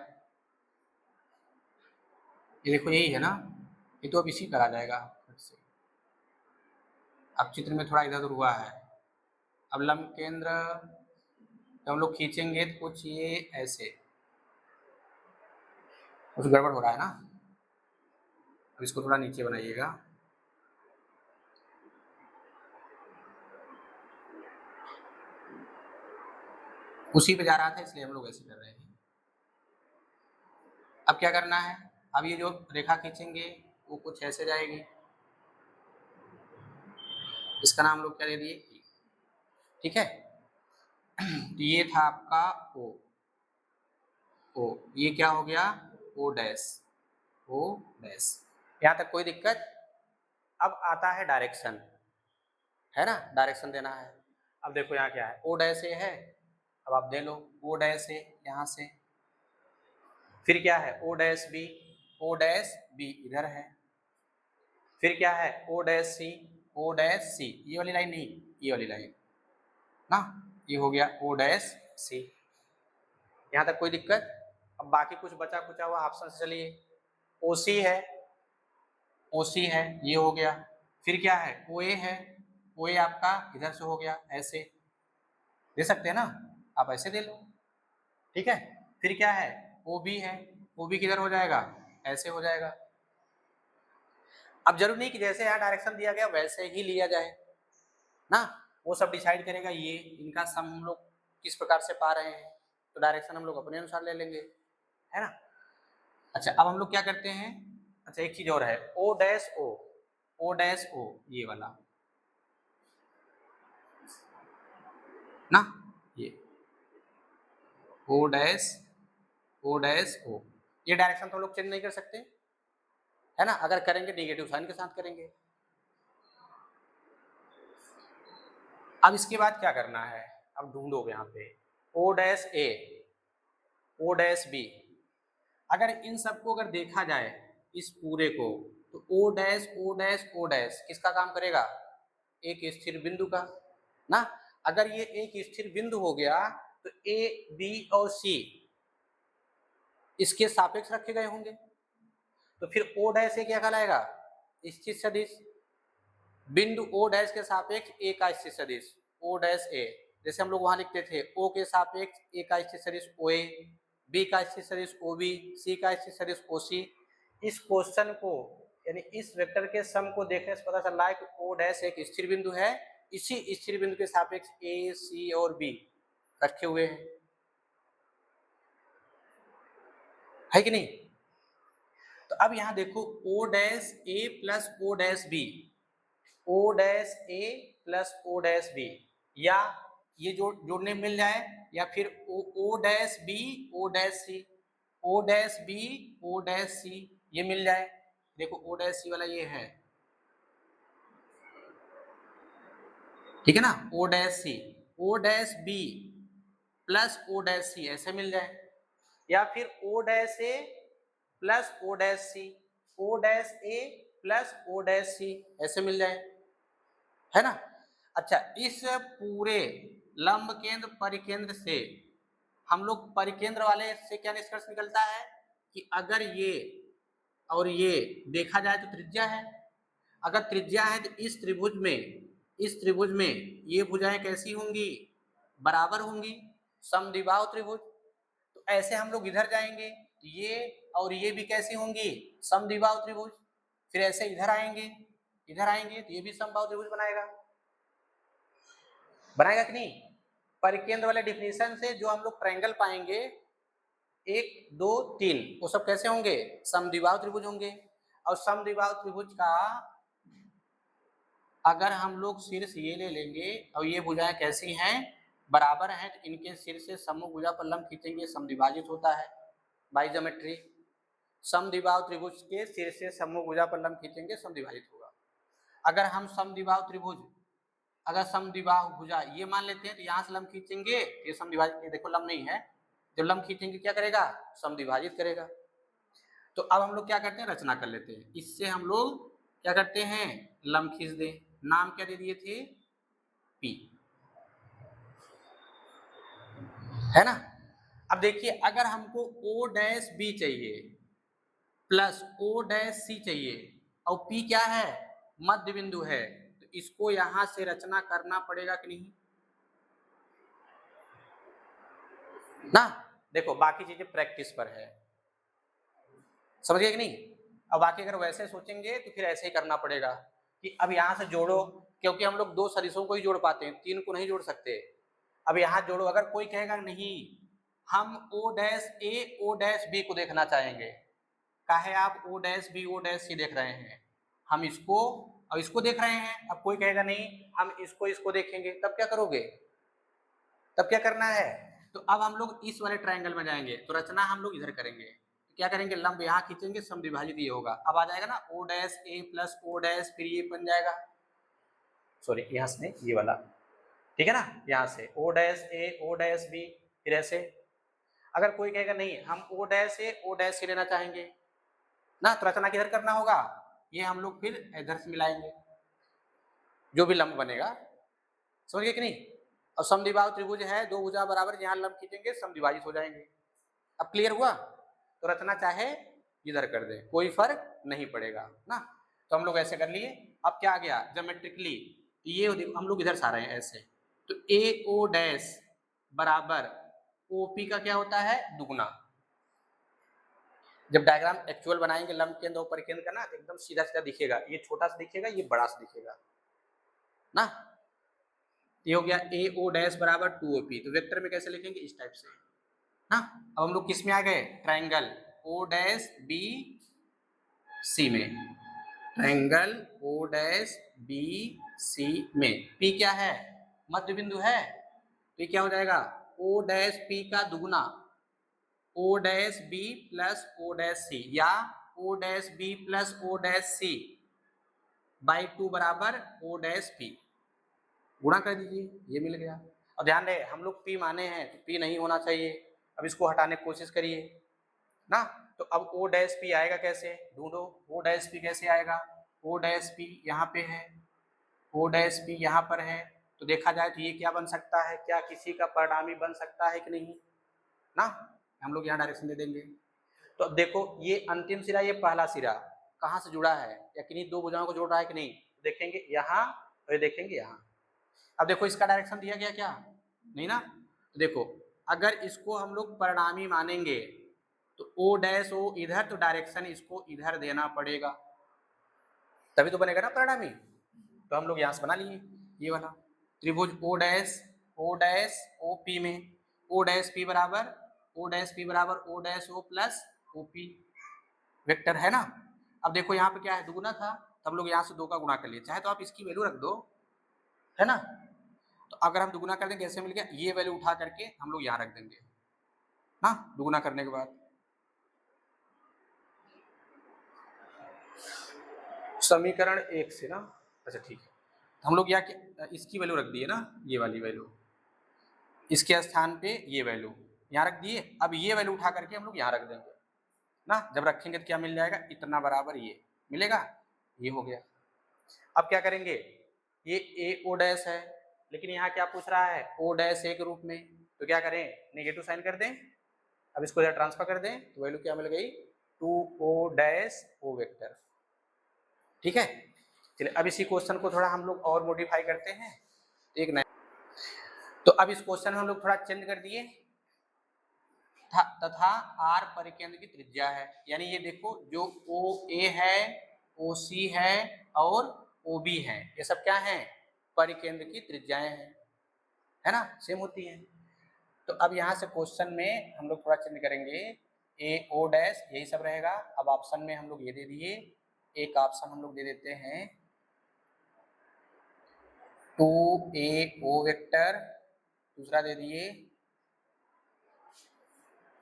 ये देखो यही है ना, ये तो अब इसी पर आ जाएगा। अब चित्र में थोड़ा इधर उधर हुआ है। अब लंब केंद्र जब हम लोग खींचेंगे तो कुछ ये ऐसे, कुछ गड़बड़ हो रहा है ना। अब इसको थोड़ा नीचे बनाइएगा। उसी पे जा रहा था इसलिए हम लोग ऐसे कर रहे हैं। अब क्या करना है, अब ये जो रेखा खींचेंगे वो कुछ ऐसे जाएगी। इसका नाम लोग क्या दे दिए, ठीक है। तो ये था आपका ओ, ओ ये क्या हो गया, ओ डैश, ओ डैश। यहां तक कोई दिक्कत। अब आता है डायरेक्शन, है ना, डायरेक्शन देना है। अब देखो यहाँ क्या है, ओ डैश ए है। अब आप दे लो ओ डैश ए यहाँ से, फिर क्या है O dash B, O dash B इधर है, फिर क्या है O dash C, O dash C, ये वाली लाइन नहीं, ये वाली लाइन ना, ये हो गया ओ डैश सी। यहाँ तक कोई दिक्कत। अब बाकी कुछ बचा कुचा हुआ ऑप्शन से चलिए, ओ सी है, ओ सी है, ये हो गया। फिर क्या है ओ ए है, ओ ए आपका इधर से हो गया, ऐसे दे सकते हैं ना, आप ऐसे दे लो, ठीक है। फिर क्या है ओ बी है, ओ बी किधर हो जाएगा, ऐसे हो जाएगा। अब जरूरी नहीं कि जैसे यहाँ डायरेक्शन दिया गया वैसे ही लिया जाए ना, वो सब डिसाइड करेगा ये, इनका सम हम लोग किस प्रकार से पा रहे हैं, तो डायरेक्शन हम लोग अपने अनुसार ले लेंगे, है ना। अच्छा अब हम लोग क्या करते हैं, अच्छा एक चीज और है, O dash O, O dash ओ ये वाला ना, ये ओ डैश, ओ डैश ओ, ये डायरेक्शन तो हम लोग चेंज नहीं कर सकते, है ना। अगर करेंगे नेगेटिव साइन के साथ करेंगे। अब इसके बाद क्या करना है, अब ढूंढो यहाँ पे ओ dash A, O dash B. अगर इन सबको अगर देखा जाए इस पूरे को, तो O dash O dash O dash किसका काम करेगा, एक स्थिर बिंदु का ना। अगर ये एक स्थिर बिंदु हो गया तो ए बी और सी इसके सापेक्ष रखे गए होंगे, तो फिर ओ डैश ए क्या कहलाएगा, स्थिर सदिश। बिंदु ओ डैश के सापेक्ष ए का स्थिर सदिश ओ डैश ए, जैसे हम लोग वहां लिखते थे ओ के सापेक्ष ए का स्थिर सदिश ओ ए, बी का स्थिर सदिश ओ बी, सी का स्थिर सदिश ओ सी। इस क्वेश्चन को यानी इस वेक्टर के सम को देखने से पता चल रहा है कि ओ डैश एक स्थिर बिंदु है, इसी स्थिर बिंदु के सापेक्ष ए सी और बी रखे हुए हैं, है कि नहीं। तो अब यहां देखो O dash A plus O dash B, O dash A plus O dash B, या ये जोड़ने मिल जाए, या फिर O dash B O dash C, O dash B O dash C ये मिल जाए। देखो ओ डैश सी वाला ये है, ठीक है ना, O dash C, O dash B plus O dash C ऐसे मिल जाए, या फिर O dash A plus O dash C, O dash A plus O dash C ऐसे मिल जाए, है ना। अच्छा इस पूरे लंब केंद्र परिकेंद्र से हम लोग परिकेंद्र वाले से क्या निष्कर्ष निकलता है कि अगर ये और ये देखा जाए तो त्रिज्या है, अगर त्रिज्या है तो इस त्रिभुज में, इस त्रिभुज में ये भुजाएं कैसी होंगी, बराबर होंगी, समद्विबाहु त्रिभुज। तो ऐसे हम लोग इधर जाएंगे ये और ये भी कैसी होंगी, समद्विबाहु त्रिभुज। फिर ऐसे इधर आएंगे, इधर आएंगे तो ये भी समबाहु त्रिभुज बनाएगा, बनाएगा कि नहीं। परिकेंद्र वाले डिफिनेशन से जो हम लोग ट्रायंगल पाएंगे 1 2 3 वो सब कैसे होंगे, समद्विबाहु त्रिभुज होंगे। और समद्विबाहु त्रिभुज का अगर हम लोग शीर्ष ये ले लेंगे और ये भुजाएं कैसी हैं, बराबर हैं, तो इनके शीर्ष से समभुजा पर लंब खींचेंगे, समद्विभाजित होता है बाय ज्योमेट्री, समद्विबाहु त्रिभुज के सिर से समभुजा पर लंब खींचेंगे, समद्विभाजित होगा। अगर हम समद्विबाहु त्रिभुज, अगर समद्विबाहु भुजा ये मान लेते हैं तो यहाँ से लंब खींचेंगे, ये समद्विभाजित, देखो लंब नहीं है, जब लंब खींचेंगे क्या करेगा, समद्विभाजित करेगा। तो अब हम लोग क्या करते हैं, रचना कर लेते हैं। इससे हम लोग क्या करते हैं, लंब खींच दें। नाम क्या दे दिए थे, पी, है ना। अब देखिए अगर हमको ओ डैश बी चाहिए प्लस ओ डैश सी चाहिए और पी क्या है, मध्य बिंदु है, तो इसको यहां से रचना करना पड़ेगा कि नहीं ना। देखो बाकी चीजें प्रैक्टिस पर है, समझ गए कि नहीं। अब बाकी अगर वैसे सोचेंगे तो फिर ऐसे ही करना पड़ेगा कि अब यहां से जोड़ो, क्योंकि हम लोग दो सदिशों को ही जोड़ पाते हैं, तीन को नहीं जोड़ सकते। अब यहां जोड़ो, अगर कोई कहेगा नहीं हम O dash A O dash B को देखना चाहेंगे, काहे आप O dash B O dash C देख रहे हैं, हम इसको और इसको देख रहे हैं। अब कोई कहेगा नहीं हम इसको देखेंगे, तब क्या करोगे, तब क्या करना है। तो अब हम लोग इस वाले ट्रायंगल में जाएंगे, तो रचना हम लोग इधर करेंगे। क्या करेंगे, लंब यहाँ खींचेंगे, समद्विभाजित ये होगा। अब आ जाएगा ना O dash A plus O dash, फिर ये बन जाएगा, सॉरी यहाँ से ये वाला, ठीक है ना, यहाँ से ओ dash A O dash B, फिर ऐसे। अगर कोई कहेगा नहीं हम O dash A O dash सी लेना चाहेंगे ना, तो रचना किधर करना होगा, ये हम लोग फिर इधर से मिलाएंगे, जो भी लंब बनेगा, समझ गए कि नहीं। और समद्विबाहु त्रिभुज है, दो भुजा बराबर, यहाँ लंब खींचेंगे समद्विभाजित हो जाएंगे। अब क्लियर हुआ, तो रचना चाहे इधर कर दे, कोई फर्क नहीं पड़ेगा ना। तो हम लोग ऐसे कर लिए। अब क्या आ गया, ज्योमेट्रिकली ये हम लोग इधर से आ रहे हैं ऐसे, तो ए ओ डैश बराबर ओपी का क्या होता है, दुगुना। जब डायग्राम एक्चुअल बनाएंगे लंब केंद्र और परिकेंद्र का ना, तो एकदम सीधा सीधा दिखेगा, ये छोटा सा दिखेगा, ये बड़ा सा दिखेगा ना। ये हो गया ए ओ डैश बराबर 2OP, तो वेक्टर में कैसे लिखेंगे, इस टाइप से ना। अब हम लोग किस में आ गए, triangle O dash B C में, triangle O dash B C में, पी क्या है, मध्य बिंदु है, तो ये क्या हो जाएगा, ओ डैश पी का दुगुना, O dash B plus O dash C, या O dash B plus O dash C by 2 बराबर ओ डैश पी, गुणा कर दीजिए, ये मिल गया। और ध्यान रहे हम लोग पी माने हैं, तो पी नहीं होना चाहिए। अब इसको हटाने की कोशिश करिए ना, तो अब ओ डैश पी आएगा कैसे, ढूंढो ओ डैश पी कैसे आएगा। ओ डैश पी यहाँ पे है, ओ डैश पी यहाँ पर है, तो देखा जाए तो ये क्या बन सकता है, क्या किसी का परिणामी बन सकता है कि नहीं ना। हम लोग यहाँ डायरेक्शन दे देंगे। तो अब देखो ये अंतिम सिरा, ये पहला सिरा कहाँ से जुड़ा है, या किन्हीं दो भुजाओं को जोड़ रहा है कि नहीं, देखेंगे यहाँ और ये देखेंगे यहाँ। अब देखो इसका डायरेक्शन दिया गया क्या, नहीं ना। तो देखो अगर इसको हम लोग परिणामी मानेंगे तो ओ डैश ओ इधर, तो डायरेक्शन इसको इधर देना पड़ेगा, तभी तो बनेगा ना परिणामी। तो हम लोग यहाँ से बना लिए ये वाला त्रिभुज ओ डैश ओ पी में, ओ डैश पी बराबर ओ डैश पी बराबर O dash O plus O P, vector है ना। अब देखो यहाँ पे क्या है, दुगुना था, तो हम लोग यहाँ से 2 का गुणा कर लिए, चाहे तो आप इसकी वैल्यू रख दो, है ना। तो अगर हम दुगुना कर देंगे, कैसे मिल गया, ये वैल्यू उठा करके हम लोग यहाँ रख देंगे ना, दुगुना करने के बाद। समीकरण 1 से ना, अच्छा ठीक है, तो हम लोग यहाँ इसकी वैल्यू रख दिए ना, ये वाली वैल्यू, इसके स्थान पे ये वैल्यू यहाँ रख दिए। अब ये वैल्यू उठा करके हम लोग यहाँ रख देंगे ना, जब रखेंगे तो क्या मिल जाएगा, इतना बराबर ये मिलेगा, ये हो गया। अब क्या करेंगे, ये ए ओ डैश है, लेकिन यहाँ क्या पूछ रहा है, ओ डैश ए के रूप में, तो क्या करें, नेगेटिव साइन कर दें। अब इसको इधर ट्रांसफर कर दें, तो वैल्यू क्या मिल गई, 2O डैश ओ वेक्टर, ठीक है। चलिए अब इसी क्वेश्चन को थोड़ा हम लोग और मॉडिफाई करते हैं, एक नया। तो अब इस क्वेश्चन में हम लोग थोड़ा चेंज कर दिए, तथा आर परिकेंद्र की त्रिज्या है, यानी ये देखो जो ओ ए है, ओ सी है और ओ बी है, ये सब क्या है, परिकेंद्र की त्रिज्याएं हैं, है ना, सेम होती हैं। तो अब यहाँ से क्वेश्चन में हम लोग थोड़ा चेंज करेंगे, ए ओ डैश यही सब रहेगा। अब ऑप्शन में हम लोग ये दे दिए, एक ऑप्शन हम लोग दे देते हैं 2A O वेक्टर, दूसरा दे दिए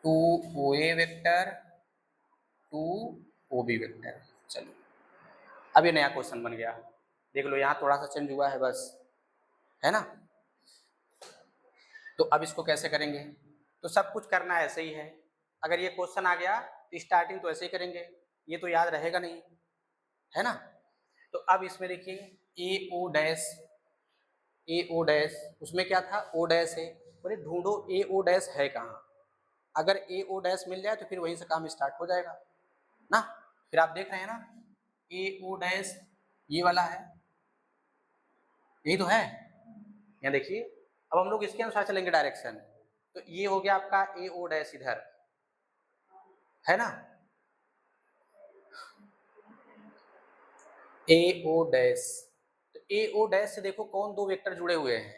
2OA vector, two O B vector. चलो अब ये नया क्वेश्चन बन गया, देख लो यहाँ थोड़ा सा चेंज हुआ है बस, है ना। तो अब इसको कैसे करेंगे, तो सब कुछ करना ऐसे ही है। अगर ये क्वेश्चन आ गया तो स्टार्टिंग तो ऐसे ही करेंगे, ये तो याद रहेगा नहीं, है ना। तो अब इसमें देखिए ए O dash, A O dash, उसमें क्या था ओ डैश है, बोले ढूंढो ए ओ डैश है कहाँ। अगर ए ओ डैश मिल जाए तो फिर वहीं से काम स्टार्ट हो जाएगा ना। फिर आप देख रहे हैं ना ए ओ डैश ये वाला है, यही तो है, यहाँ देखिए। अब हम लोग इसके अनुसार चलेंगे डायरेक्शन, तो ये हो गया आपका ए ओ डैश इधर, है ना। ए ओ डैश, तो ए ओ डैश से देखो कौन दो वेक्टर जुड़े हुए हैं,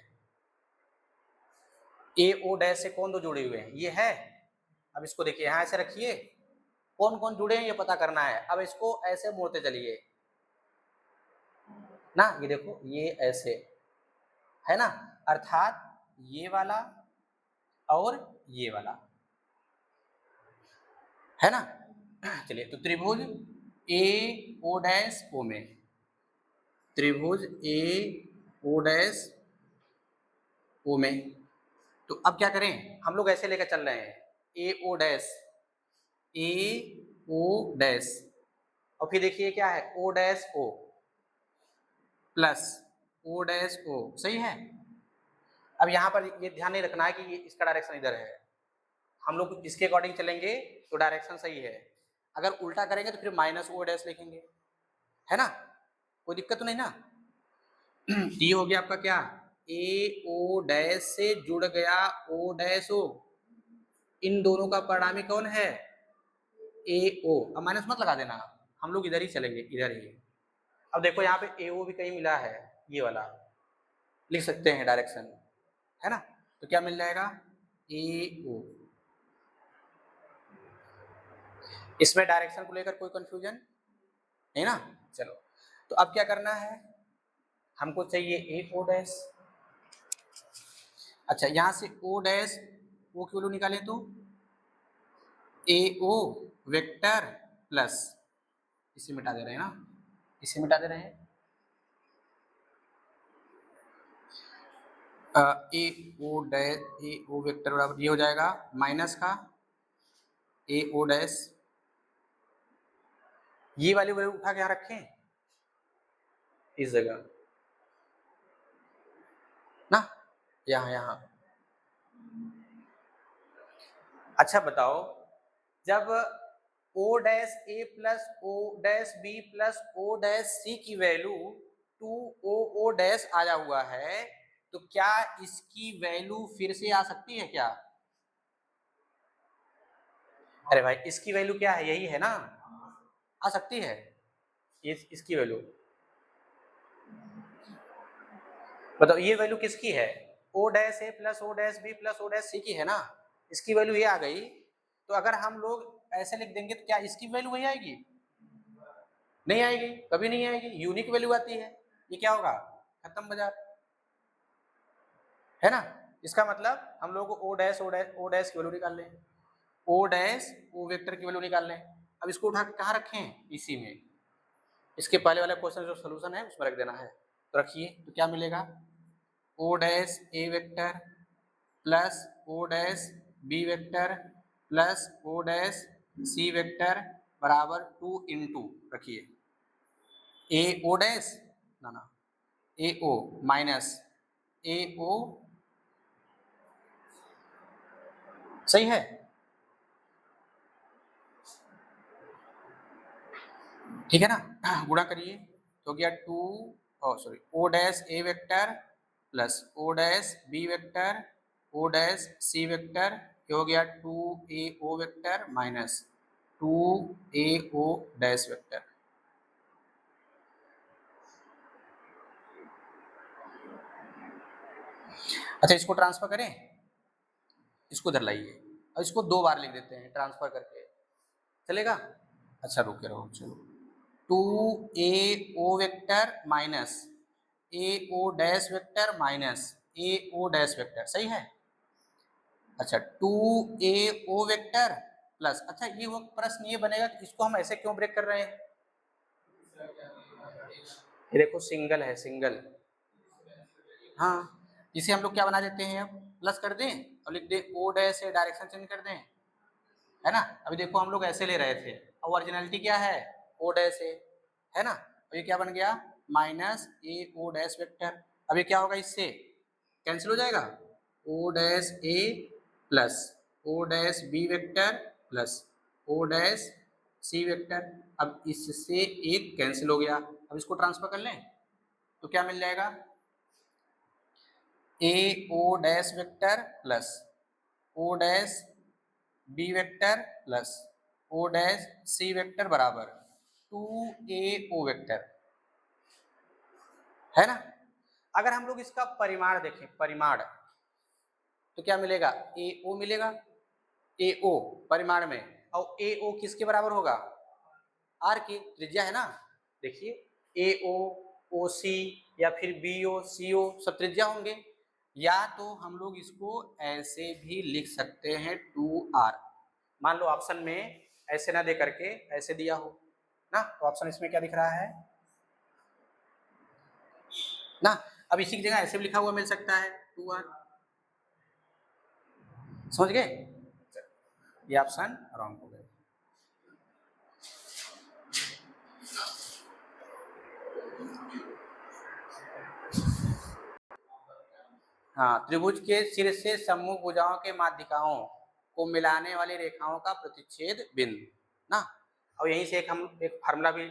ए ओ डैश से कौन दो जुड़े हुए हैं, ये है। अब इसको देखिए यहाँ ऐसे रखिए, कौन कौन जुड़े हैं ये पता करना है। अब इसको ऐसे मोड़ते चलिए ना, ये देखो ये ऐसे, है ना, अर्थात ये वाला और ये वाला, है ना। चलिए तो त्रिभुज ए ओ डैश ओ में, त्रिभुज ए ओ डैश ओ में, तो अब क्या करें, हम लोग ऐसे लेकर चल रहे हैं ए O dash, A O dash, और फिर देखिए क्या है O dash O plus O dash O, सही है। अब यहाँ पर ये ध्यान नहीं रखना है कि ये इसका डायरेक्शन इधर है, हम लोग इसके अकॉर्डिंग चलेंगे तो डायरेक्शन सही है। अगर उल्टा करेंगे तो फिर माइनस ओ डैश लिखेंगे, है ना, कोई दिक्कत तो नहीं ना। ये हो गया आपका क्या, ए ओ डैश से जुड़ गया ओ डैश ओ, इन दोनों का परिणामी कौन है ए ओ। अब माइनस मत लगा देना, हम लोग इधर ही चलेंगे, इधर ही। अब देखो यहाँ पे ए ओ भी कहीं मिला है, ये वाला लिख सकते हैं डायरेक्शन, है ना। तो क्या मिल जाएगा ए ओ, इसमें डायरेक्शन को लेकर कोई कंफ्यूजन नहीं ना। चलो तो अब क्या करना है, हमको चाहिए ए ओ डैश। अच्छा यहाँ से ओ डैश ओ की वैल्यू निकालें तो ए ओ वेक्टर प्लस, इसे मिटा दे रहे हैं ना, इसे मिटा दे रहे हैं, ए O dash A O vector बराबर ये हो जाएगा माइनस का ए ओ डैश, ये वाली वैल्यू उठा के यहाँ रखें इस जगह ना, यहाँ यहाँ। अच्छा बताओ, जब O dash A plus O dash B plus O dash C की value two O O dash आया हुआ है, तो क्या इसकी वैल्यू फिर से आ सकती है क्या। अरे भाई इसकी वैल्यू क्या है, यही है ना, आ सकती है इसकी वैल्यू। बताओ ये वैल्यू किसकी है, O dash A plus O dash B plus O dash C की है ना, इसकी वैल्यू ये आ गई। तो अगर हम लोग ऐसे लिख देंगे तो क्या इसकी वैल्यू वही आएगी, नहीं आएगी, कभी नहीं आएगी, यूनिक वैल्यू आती है, ये क्या होगा खत्म बाजार, है ना। इसका मतलब हम लोग O dash O dash O dash की वैल्यू निकाल लें, ओ डैश ओ वेक्टर की वैल्यू निकाल लें। अब इसको उठा के कहाँ रखें, इसी में, इसके पहले वाले क्वेश्चन जो सोल्यूशन है उसमें रख देना है। तो रखिए तो क्या मिलेगा, O dash A vector plus O dash B vector plus O dash C vector बराबर 2 इंटू, रखिए ए ओ डैश ना ना ए ओ माइनस ए ओ, सही है, ठीक है ना। गुणा करिए तो गया 2 sorry O dash A vector plus O dash B vector O dash C vector, ये हो गया 2 A O vector minus 2 A O dash vector. अच्छा इसको ट्रांसफर करें, इसको इधर लाइए और इसको 2 बार लिख देते हैं ट्रांसफर करके, चलेगा। अच्छा रुके रहो, चलो 2 A O vector minus A O dash vector minus A O dash vector, सही है। अच्छा 2 ए ओ वेक्टर प्लस। अच्छा ये वो प्रश्न ये बनेगा कि इसको हम ऐसे क्यों ब्रेक कर रहे हैं? ये देखो सिंगल है, सिंगल। हाँ, इसे हम लोग क्या बना देते हैं, अब प्लस कर दें और लिख दें ओ डैश से डायरेक्शन चेंज कर दें, है ना। अभी देखो हम लोग ऐसे ले रहे थे, अब ओरिजिनलिटी क्या है, ओ डैश है ना। और ये क्या बन गया, minus A O dash vector. अब ये क्या होगा, इससे कैंसिल हो जाएगा, O dash A plus O dash B vector plus O dash C vector. अब इससे एक कैंसिल हो गया, अब इसको ट्रांसफर कर लें तो क्या मिल जाएगा, A O dash vector plus O dash B vector plus O dash C vector बराबर 2a ओ वेक्टर, है ना। अगर हम लोग इसका परिमाण देखें, परिमाण, तो क्या मिलेगा, ए ओ मिलेगा, ए ओ परिमाण में, और ए ओ किसके बराबर होगा, आर की त्रिज्या है ना। देखिए ए ओ ओ सी या फिर बी ओ सी ओ सब त्रिज्या होंगे, या तो हम लोग इसको ऐसे भी लिख सकते हैं 2r। मान लो ऑप्शन में ऐसे ना दे करके ऐसे दिया हो ना, तो ऑप्शन इसमें क्या दिख रहा है ना। अब इसी की जगह ऐसे भी लिखा हुआ मिल सकता है 2r, समझ गए, ये ऑप्शन रॉन्ग हो गए। हाँ, त्रिभुज के सिर से सम्मुख भुजाओं के माध्यिकाओं को मिलाने वाली रेखाओं का प्रतिच्छेद बिंदु ना। और यहीं से हम एक फार्मूला भी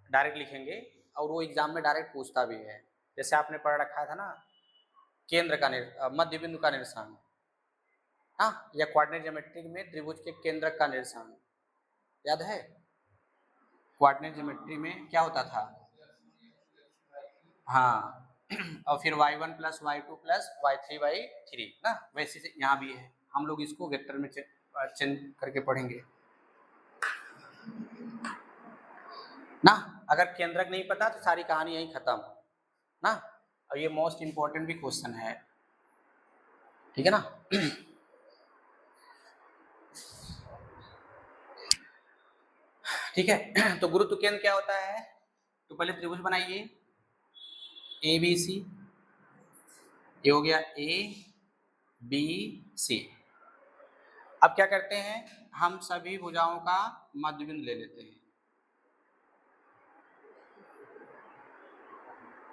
डायरेक्ट लिखेंगे, और वो एग्जाम में डायरेक्ट पूछता भी है, जैसे आपने पढ़ रखा था ना, केंद्र का मध्य बिंदु का निरसान, हाँ, या कोऑर्डिनेट ज्योमेट्री में त्रिभुज के केंद्र का निरसान, याद है। कोऑर्डिनेट ज्योमेट्री में क्या होता था, हाँ और फिर y1 plus y2 plus y3 ना, वैसे से यहाँ भी है, हम लोग इसको वेक्टर में चेंज करके पढ़ेंगे ना। अगर केंद्रक नहीं पता तो सारी कहानी यही खत्म ना। और ये मोस्ट इंपॉर्टेंट भी क्वेश्चन है, ठीक है ना। ठीक है, तो गुरुत्व केंद्र क्या होता है, तो पहले त्रिभुज बनाइए ए बी सी, ये हो गया ए बी सी। अब क्या करते हैं, हम सभी भुजाओं का मध्य बिंदु ले लेते हैं।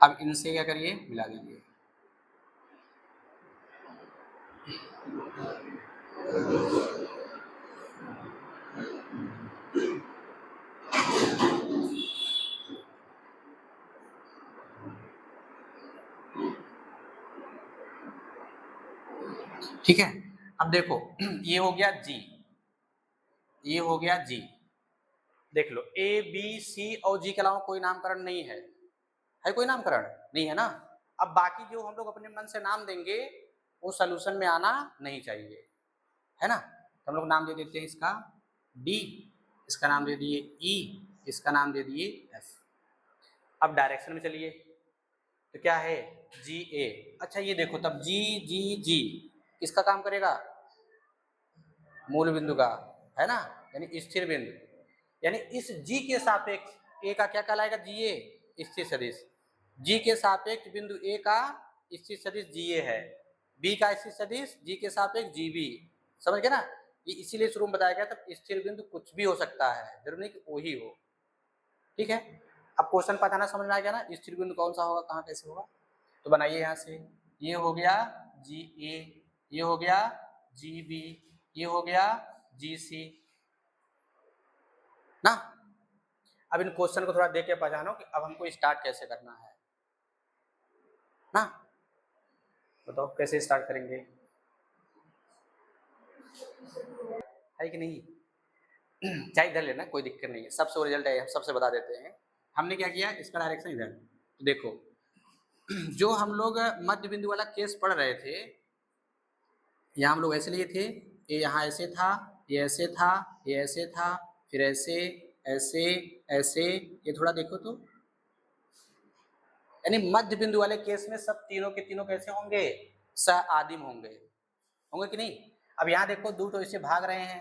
अब इनसे क्या करिए, मिला दीजिए। ठीक है, अब देखो ये हो गया जी, ये हो गया जी, देख लो ए बी सी और जी के अलावा कोई नामकरण नहीं है, है कोई नामकरण नहीं है ना। अब बाकी जो हम लोग अपने मन से नाम देंगे वो सोल्यूशन में आना नहीं चाहिए, है ना। तो हम लोग नाम दे देते हैं इसका डी, इसका नाम दे दिए ई, इसका नाम दे दिए एफ। अब डायरेक्शन में चलिए, तो क्या है जी ए। अच्छा ये देखो, तब जी जी जी किसका काम करेगा, मूल बिंदु का, है ना, यानी स्थिर बिंदु, यानी इस जी के सापेक्ष ए का क्या कहलाएगा, जी ए स्थिर सदिश। जी के सापेक्ष बिंदु ए का स्थिर सदिश जी ए है, बी का स्थिर सदिश जी के सापेक्ष जी बी, समझ गए ना। ये इसीलिए शुरू में बताया गया था, स्थिर बिंदु कुछ भी हो सकता है, जरूरी नहीं कि वही हो, ठीक है। अब क्वेश्चन पता समझ में आ गया ना, स्थिर बिंदु कौन सा होगा, कहाँ कैसे होगा। तो बनाइए यहाँ से, ये हो गया जी ए, ये हो गया जी बी, ये हो गया जी सी ना। अब इन क्वेश्चन को थोड़ा देख के पहचानो कि अब हमको स्टार्ट कैसे करना है ना। बताओ कैसे स्टार्ट करेंगे, है कि नहीं। चाहे इधर लेना, कोई दिक्कत नहीं है, सबसे रिजल्ट है, हम सबसे बता देते हैं। हमने क्या किया, इसका डायरेक्शन इधर, तो देखो जो हम लोग मध्य बिंदु वाला केस पढ़ रहे थे, यहाँ हम लोग ऐसे लिए थे, ये यहाँ ऐसे था, ये ऐसे था, ये ऐसे था, फिर ऐसे ऐसे ऐसे, ये थोड़ा देखो तो, यानी मध्य बिंदु वाले केस में सब तीनों के तीनों कैसे होंगे, सह आदिम होंगे, होंगे कि नहीं। अब यहाँ देखो दो तो इसे भाग रहे हैं,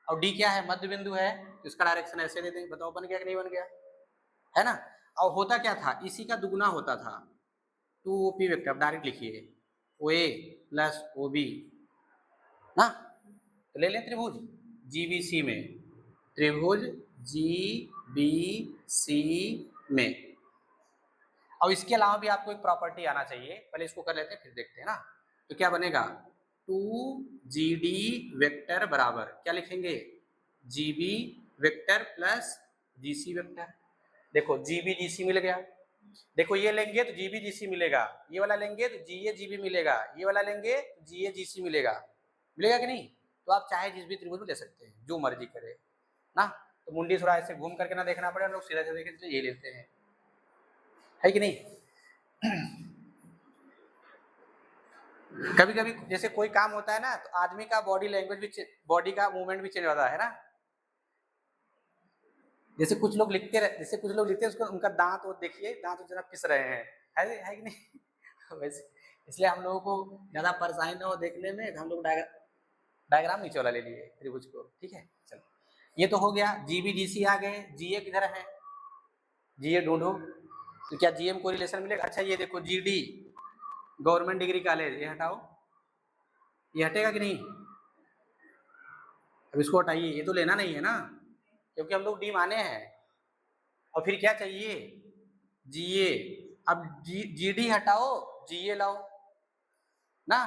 और डी क्या है, मध्य बिंदु है, तो इसका डायरेक्शन ऐसे दे दें। बताओ बन गया कि नहीं बन गया, है ना। और होता क्या था, इसी का दुगुना होता था, 2OP वेक्टर। अब डायरेक्ट लिखिए OA प्लस OB ना, तो ले लें त्रिभुज GBC में, त्रिभुज GBC में। और इसके अलावा भी आपको एक प्रॉपर्टी आना चाहिए, पहले इसको कर लेते हैं फिर देखते हैं ना। तो क्या बनेगा, 2GD वेक्टर बराबर क्या लिखेंगे, GB vector plus GC vector. देखो GB GC मिल गया, देखो ये लेंगे तो GB GC मिलेगा, ये वाला लेंगे तो GA GB मिलेगा, ये वाला लेंगे तो GA GC मिलेगा, मिलेगा कि नहीं। तो आप चाहे जिस भी त्रिभुज में ले सकते हैं, जो मर्जी करे ना। तो मुंडी थोड़ा ऐसे घूम करके ना देखना पड़े, हम लोग सीधा सीधा देखें तो ये लेते हैं, है कि नहीं। कभी कभी जैसे कोई काम होता है ना, तो आदमी का बॉडी लैंग्वेज भी, बॉडी का मूवमेंट भी चेंज होता है ना। जैसे कुछ लोग लिखते हैं उसको, उनका दांत वो देखिए, दांत जरा पिस रहे हैं, है कि नहीं। वैसे इसलिए हम लोगों को ज्यादा परेशानी ना हो देखने में, हम लोग डायग्राम नीचे वाला ले लिए त्रिभुज को, ठीक है। चलो ये तो हो गया, GB GC आ गए, GA किधर है, GA ढूंढो। तो क्या GM को रिलेशन मिलेगा, अच्छा ये देखो GD गवर्नमेंट डिग्री कॉलेज, ये हटाओ, ये हटेगा कि नहीं, अब इसको हटाइए, ये तो लेना नहीं है ना, क्योंकि हम लोग डी माने हैं। और फिर क्या चाहिए, GA, अब GD हटाओ, GA लाओ ना।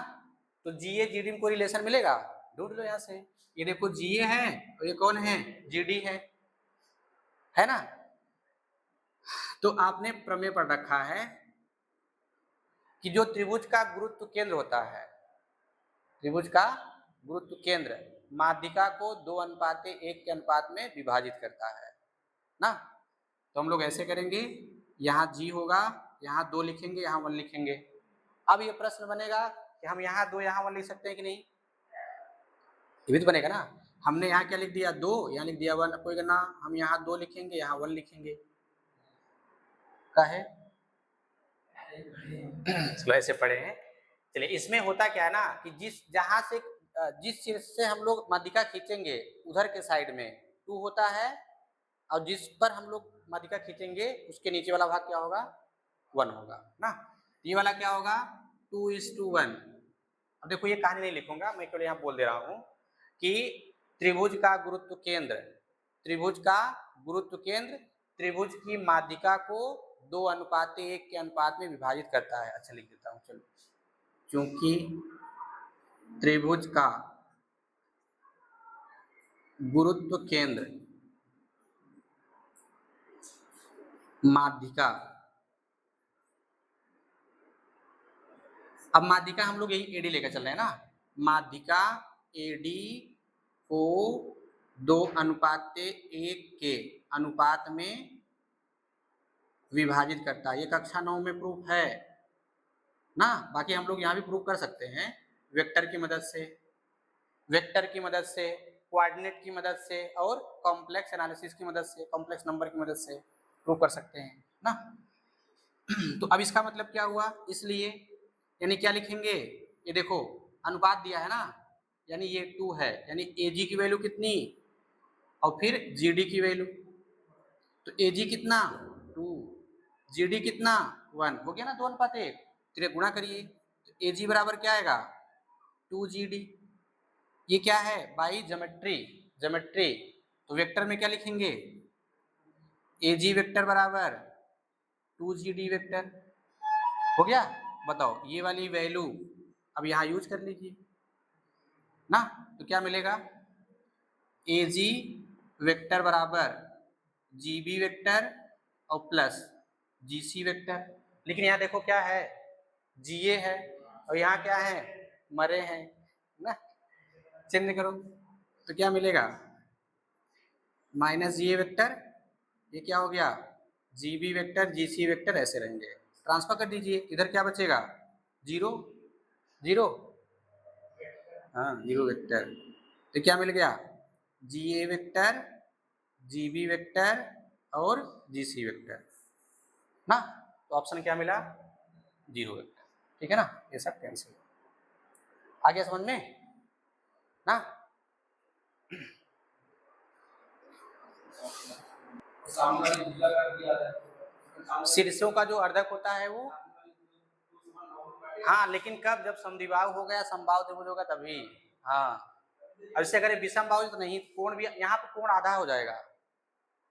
तो GA GD में कोई रिलेशन मिलेगा, ढूंढ लो यहां से। ये देखो GA है और ये कौन है, GD है ना। तो आपने प्रमेय पढ़ रखा है कि जो त्रिभुज का गुरुत्व केंद्र होता है, त्रिभुज का गुरुत्व केंद्र माध्यिका को 2:1 के अनुपात में विभाजित करता है ना। तो हम लोग ऐसे करेंगे, यहाँ G होगा, यहाँ 2 लिखेंगे, यहाँ 1 लिखेंगे। अब ये प्रश्न बनेगा कि हम यहाँ 2 यहाँ 1 लिख सकते हैं कि नहीं, ये भी तो बनेगा ना। हमने यहाँ क्या लिख दिया, 2, यहाँ लिख दिया 1, कोई ना, हम यहाँ 2 लिखेंगे, यहाँ 1 लिखेंगे, काहे। चलो ऐसे पढ़े हैं। चलिए इसमें होता क्या है ना कि जिस चीज से हम लोग माध्यिका खींचेंगे उधर के साइड में 2 होता है, और जिस पर हम लोग माध्यिका खींचेंगे उसके नीचे वाला भाग क्या होगा, 1 होगा ना। ये वाला क्या होगा, 2:1। अब देखो ये कहानी नहीं लिखूंगा मैं, केवल यहाँ बोल दे रहा हूँ कि त्रिभुज का गुरुत्व केंद्र, त्रिभुज का गुरुत्व केंद्र त्रिभुज की माध्यिका को 2:1 के अनुपात में विभाजित करता है। अच्छा लिख देता हूँ, चलो, क्योंकि त्रिभुज का गुरुत्व केंद्र माध्यिका, अब माध्यिका हम लोग यही AD लेकर चल रहे हैं ना, माध्यिका AD को 2:1 के अनुपात में विभाजित करता है। ये कक्षा 9 में प्रूफ है ना। बाकी हम लोग यहाँ भी प्रूफ कर सकते हैं, वेक्टर की मदद से, वेक्टर की मदद से, कोऑर्डिनेट की मदद से, और कॉम्प्लेक्स एनालिसिस की मदद से, कॉम्प्लेक्स नंबर की मदद से प्रूफ कर सकते हैं ना। तो अब इसका मतलब क्या हुआ, इसलिए यानी क्या लिखेंगे, ये देखो अनुपात दिया है ना, यानी ये 2 है, यानी AG की वैल्यू कितनी, और फिर GD की वैल्यू, तो AG कितना 2, GD कितना 1, हो गया ना 2:1। तो गुणा करिए, तो AG बराबर क्या आएगा, 2GD। ये क्या है, बाई ज्योमेट्री, तो वेक्टर में क्या लिखेंगे, AG वेक्टर बराबर 2GD वेक्टर, हो गया। बताओ ये वाली वैल्यू अब यहाँ यूज कर लीजिए ना, तो क्या मिलेगा, AG वेक्टर बराबर GB वेक्टर और प्लस GC वेक्टर। लेकिन यहाँ देखो क्या है, GA है, और यहाँ क्या है, मरे हैं ना, चिन्ह करो तो क्या मिलेगा, -GA वेक्टर, ये क्या हो गया, GB वेक्टर GC वेक्टर, ऐसे रहेंगे। ट्रांसफर कर दीजिए, इधर क्या बचेगा, 0 0, हाँ 0 वेक्टर, तो क्या मिल गया, GA वेक्टर, GB वेक्टर और GC वेक्टर ना। तो ऑप्शन क्या मिला, 0 वेक्टर, ठीक है ना। ये सब कैंसिल, आ गया समझ में ना। शीर्षों का जो अर्धक होता है वो, हाँ, लेकिन कब, जब समद्विबाहु हो गया, समबाहु त्रिभुज होगा तभी। हाँ, अब इससे अगर विषम बाहु तो नहीं, कोण भी यहाँ पे कोण आधा हो जाएगा।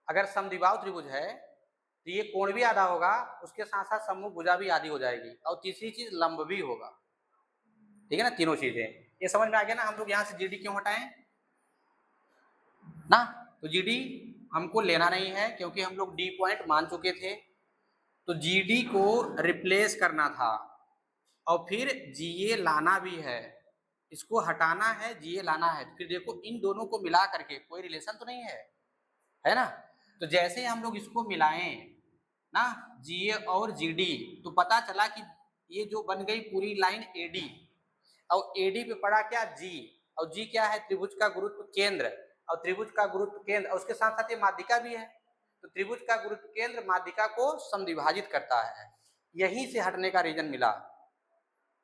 अगर समद्विबाहु त्रिभुज है तो ये कोण भी आधा होगा, उसके साथ साथ सम्मुख भुजा भी आधी हो जाएगी, और तीसरी चीज लंब भी होगा। ठीक है ना, तीनों चीजें ये समझ में आ गया ना। हम लोग यहाँ से जीडी क्यों हटाएं ना, तो जीडी हमको लेना नहीं है क्योंकि हम लोग डी पॉइंट मान चुके थे, तो जीडी को रिप्लेस करना था और फिर जीए लाना भी है, इसको हटाना है, जीए लाना है। फिर देखो इन दोनों को मिला करके कोई रिलेशन तो नहीं है ना। तो जैसे हम लोग इसको मिलाएं ना, जीए और जीडी, तो पता चला कि ये जो बन गई पूरी लाइन एडी, और एडी पे पड़ा क्या, जी, और जी क्या है, त्रिभुज का गुरुत्व केंद्र, और त्रिभुज का गुरुत्व केंद्र, और उसके साथ साथ ये माध्यिका भी है, तो त्रिभुज का गुरुत्व केंद्र माध्यिका को समद्विभाजित करता है, यहीं से हटने का रीजन मिला।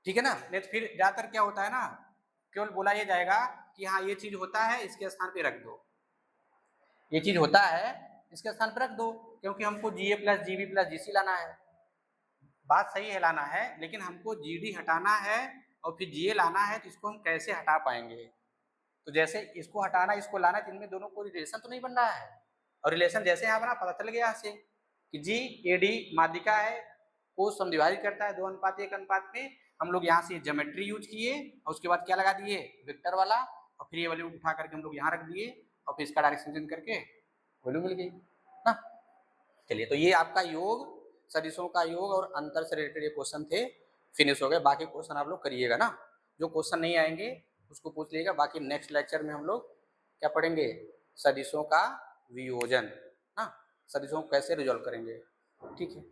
ठीक है ना, नहीं तो फिर ज्यादातर क्या होता है ना, केवल बोला ये जाएगा कि हाँ ये चीज होता है, इसके स्थान पे रख दो, ये चीज होता है इसके स्थान पे रख दो, क्योंकि हमको जीए प्लस जीबी प्लस जीसी लाना है। बात सही है, लाना है, लेकिन हमको जीडी हटाना है और फिर जीए लाना है, तो इसको हम कैसे हटा पाएंगे। तो जैसे इसको हटाना, इसको लाना, तो इनमें दोनों को रिलेशन तो नहीं बन रहा है, और रिलेशन जैसे यहाँ बना, पता चल गया यहाँ से कि जी एडी माध्यिका है, को समद्विभाजित करता है 2:1 में। हम लोग यहाँ से ज्योमेट्री यूज किए और उसके बाद क्या लगा दिए, वेक्टर वाला, और फिर ये वैल्यू उठा करके हम लोग यहाँ रख दिए और फिर इसका डायरेक्शन चेंज करके वैल्यू मिल गई ना। चलिए, तो ये आपका योग, सदिशों का योग और अंतर से रिलेटेड ये क्वेश्चन थे, फिनिश हो गए। बाकी क्वेश्चन आप लोग करिएगा ना, जो क्वेश्चन नहीं आएंगे उसको पूछ लीजिएगा। बाकी नेक्स्ट लेक्चर में हम लोग क्या पढ़ेंगे, सदिशों का वियोजन ना, सदिशों को कैसे रिजॉल्व करेंगे। ठीक है।